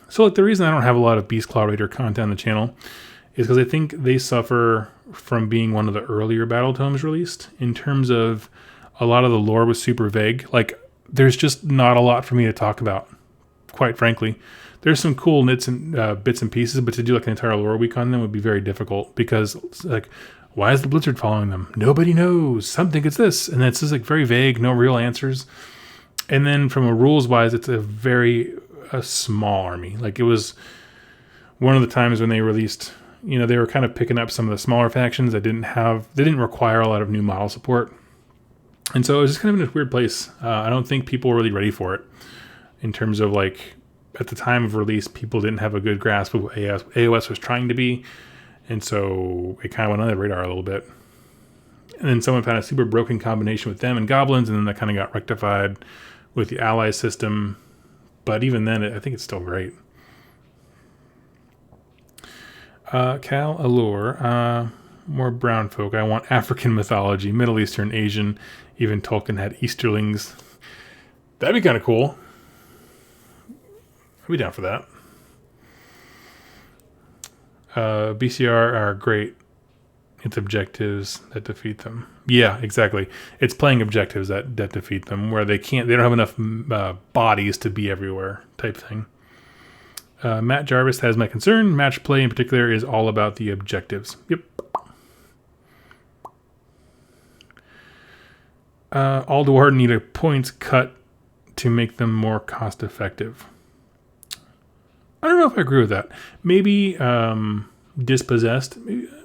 So, like, the reason I don't have a lot of Beastclaw Raider content on the channel is because I think they suffer from being one of the earlier battle tomes released. In terms of a lot of the lore was super vague. Like, there's just not a lot for me to talk about, quite frankly. There's some cool bits and pieces, but to do like an entire lore week on them would be very difficult because, like, why is the Blizzard following them? Nobody knows. Some think it's this. And it's just like very vague, no real answers. And then from a rules-wise, it's a small army. Like, it was one of the times when they released, they were kind of picking up some of the smaller factions that didn't require a lot of new model support. And so it was just kind of in a weird place. I don't think people were really ready for it in terms of, like, at the time of release, people didn't have a good grasp of what AOS was trying to be. And so it kind of went under the radar a little bit. And then someone found a super broken combination with them and goblins, and then that kind of got rectified with the ally system. But even then, I think it's still great. Cal Allure. More brown folk. I want African mythology, Middle Eastern, Asian. Even Tolkien had Easterlings. That'd be kind of cool. I'd be down for that. BCR are great. It's objectives that defeat them. Yeah, exactly. It's playing objectives that defeat them, where they don't have enough bodies to be everywhere type thing. Matt Jarvis has my concern. Match play in particular is all about the objectives. Yep. Alduar need a points cut to make them more cost effective. I don't know if I agree with that. Maybe Dispossessed.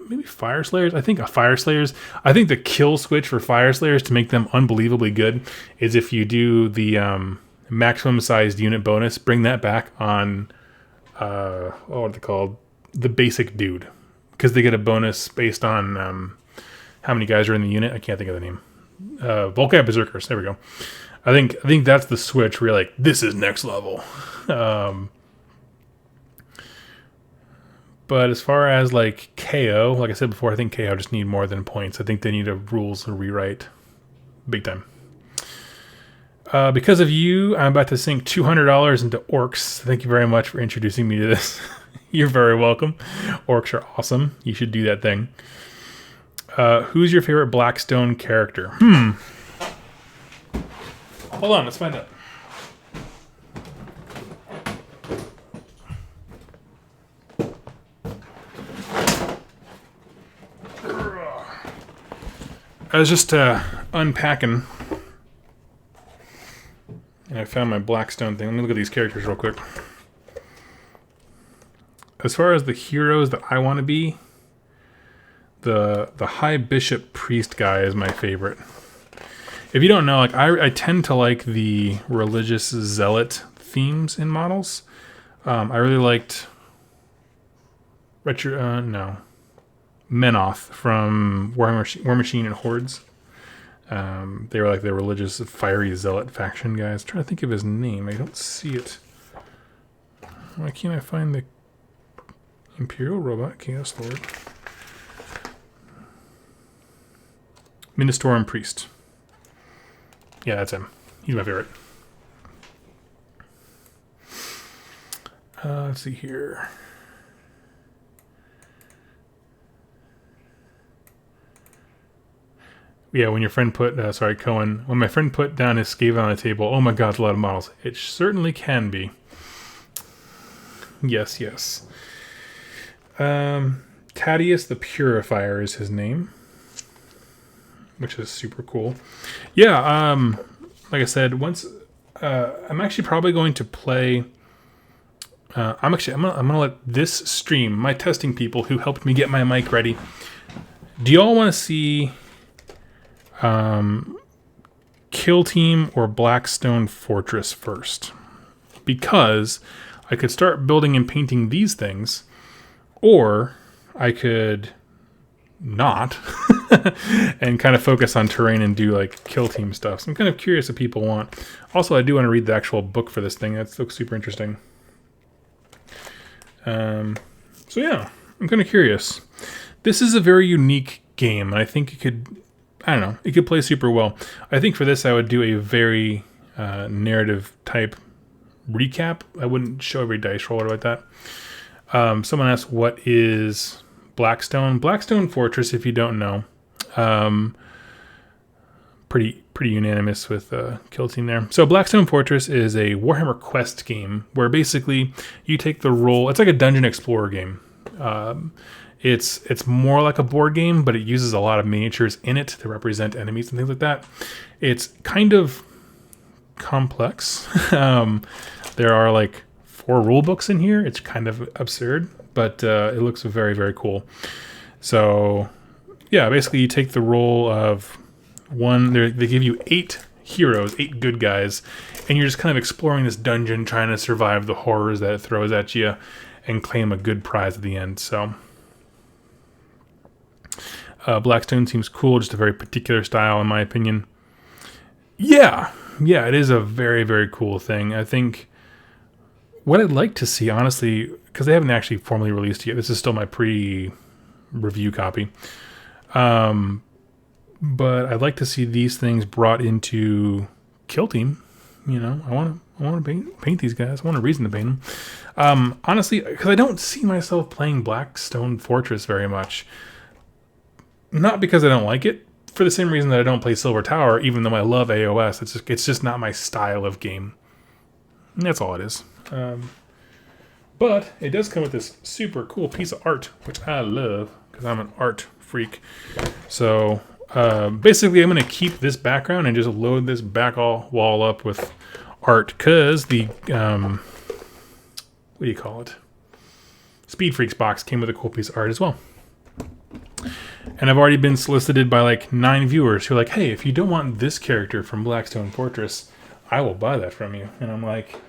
Maybe Fire Slayers. I think the kill switch for Fire Slayers to make them unbelievably good is if you do the maximum sized unit bonus, bring that back on what are they called? The basic dude. Because they get a bonus based on how many guys are in the unit. I can't think of the name. Volcat Berserkers. There we go. I think that's the switch where you're like, this is next level. But as far as like KO, like I said before, I think KO just need more than points. I think they need a rules rewrite. Big time. Because of you, I'm about to sink $200 into orcs. Thank you very much for introducing me to this. You're very welcome. Orcs are awesome. You should do that thing. Who's your favorite Blackstone character? Hold on, let's find out. I was just unpacking, and I found my Blackstone thing. Let me look at these characters real quick. As far as the heroes that I want to be, the High Bishop Priest guy is my favorite. If you don't know, like I tend to like the religious zealot themes in models. I really liked Menoth from War Machine and Hordes. They were like the religious fiery zealot faction guys. I'm trying to think of his name. I don't see it. Why can't I find the Imperial Robot Chaos Lord? Ministorum Priest. Yeah, that's him. He's my favorite. Let's see here. Yeah, when your friend put, Cohen, when my friend put down his Skaven on the table, oh my god, it's a lot of models. It certainly can be. Yes, yes. Thaddeus the Purifier is his name, which is super cool. Yeah, like I said, once I'm actually probably going to play. I'm gonna let this stream, my testing people who helped me get my mic ready. Do y'all want to see Kill Team or Blackstone Fortress first? Because I could start building and painting these things, or I could not and kind of focus on terrain and do like Kill Team stuff. So I'm kind of curious what people want. Also, I do want to read the actual book for this thing. That looks super interesting. So yeah, I'm kind of curious. This is a very unique game, and I think it could, I don't know, it could play super well. I think for this I would do a very narrative type recap. I wouldn't show every dice roll or like that. Someone asked, what is Blackstone? Blackstone Fortress, if you don't know, pretty unanimous with Kill Team there. So Blackstone Fortress is a Warhammer Quest game where basically you take the role. It's like a dungeon explorer game. It's more like a board game, but it uses a lot of miniatures in it to represent enemies and things like that. It's kind of complex. There are like 4 rule books in here. It's kind of absurd, but it looks very, very cool. So yeah, basically you take the role of one. They give you 8 heroes, 8 good guys, and you're just kind of exploring this dungeon, trying to survive the horrors that it throws at you and claim a good prize at the end. So Blackstone seems cool, just a very particular style in my opinion. Yeah, it is a very, very cool thing. I think what I'd like to see, honestly, because they haven't actually formally released it yet, this is still my pre-review copy, but I'd like to see these things brought into Kill Team. You know, I want to paint these guys. I want a reason to paint them. Honestly, because I don't see myself playing Blackstone Fortress very much. Not because I don't like it, for the same reason that I don't play Silver Tower, even though I love AOS. It's just not my style of game. And that's all it is. But it does come with this super cool piece of art, which I love because I'm an art freak. So basically, I'm going to keep this background and just load this back wall up with art because the what do you call it? Speed Freaks box came with a cool piece of art as well. And I've already been solicited by like 9 viewers who are like, hey, if you don't want this character from Blackstone Fortress, I will buy that from you. And I'm like,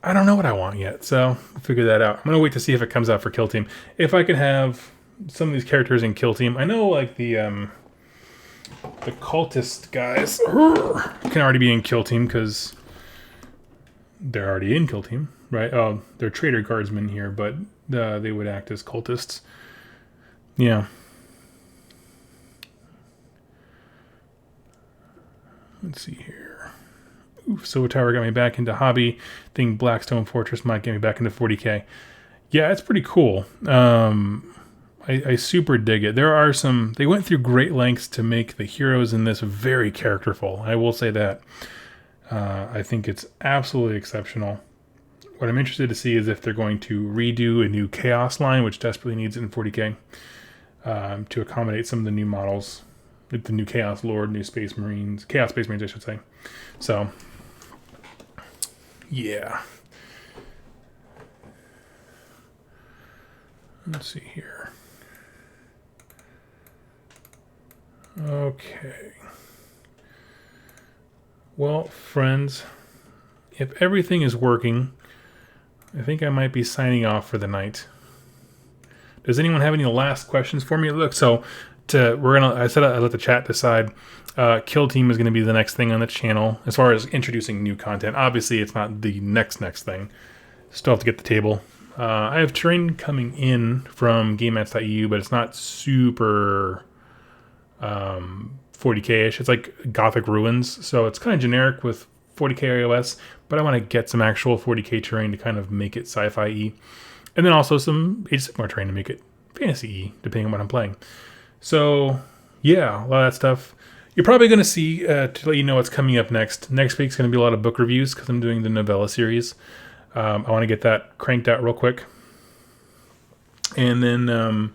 I don't know what I want yet, so we'll figure that out. I'm going to wait to see if it comes out for Kill Team. If I can have some of these characters in Kill Team, I know like the cultist guys can already be in Kill Team because they're already in Kill Team, right? Oh, they're traitor guardsmen here, but they would act as cultists. Yeah. Let's see here. Oof, Silver Tower got me back into hobby. Think Blackstone Fortress might get me back into 40k. Yeah, it's pretty cool. I I super dig it. There are some, they went through great lengths to make the heroes in this very characterful. I will say that. I think it's absolutely exceptional. What I'm interested to see is if they're going to redo a new Chaos line, which desperately needs it in 40k, to accommodate some of the new models, like the new Chaos Lord, new Space Marines, Chaos Space Marines, I should say. So, yeah. Let's see here. Okay. Well, friends, if everything is working, I think I might be signing off for the night. Does anyone have any last questions for me? Look, so I said I let the chat decide. Kill Team is going to be the next thing on the channel as far as introducing new content. Obviously, it's not the next thing. Still have to get the table. I have terrain coming in from GameMats.eu, but it's not super 40k-ish. It's like Gothic Ruins, so it's kind of generic with 40k iOS, but I want to get some actual 40k terrain to kind of make it sci-fi-y. And then also some Age of Sigmar terrain to make it fantasy-y, depending on what I'm playing. So, yeah, a lot of that stuff. You're probably going to see, to let you know what's coming up next. Next week's going to be a lot of book reviews because I'm doing the novella series. I want to get that cranked out real quick. And then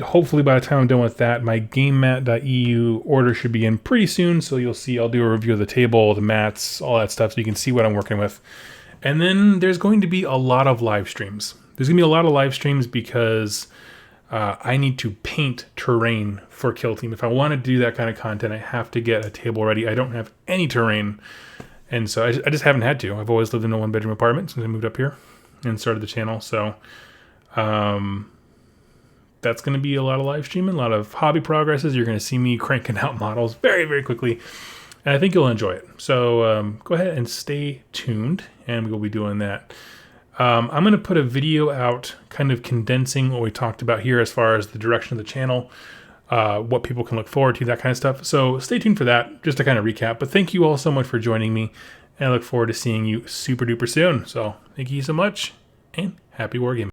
hopefully by the time I'm done with that, my GameMat.eu order should be in pretty soon. So you'll see I'll do a review of the table, the mats, all that stuff, so you can see what I'm working with. And then there's going to be a lot of live streams. There's going to be a lot of live streams because I need to paint terrain for Kill Team. If I want to do that kind of content, I have to get a table ready. I don't have any terrain. And so I just haven't had to. I've always lived in a one-bedroom apartment since I moved up here and started the channel. So that's going to be a lot of live streaming, a lot of hobby progresses. You're going to see me cranking out models very, very quickly. And I think you'll enjoy it. So go ahead and stay tuned, and we'll be doing that. I'm going to put a video out kind of condensing what we talked about here as far as the direction of the channel, what people can look forward to, that kind of stuff. So stay tuned for that, just to kind of recap. But thank you all so much for joining me, and I look forward to seeing you super duper soon. So thank you so much, and happy wargaming.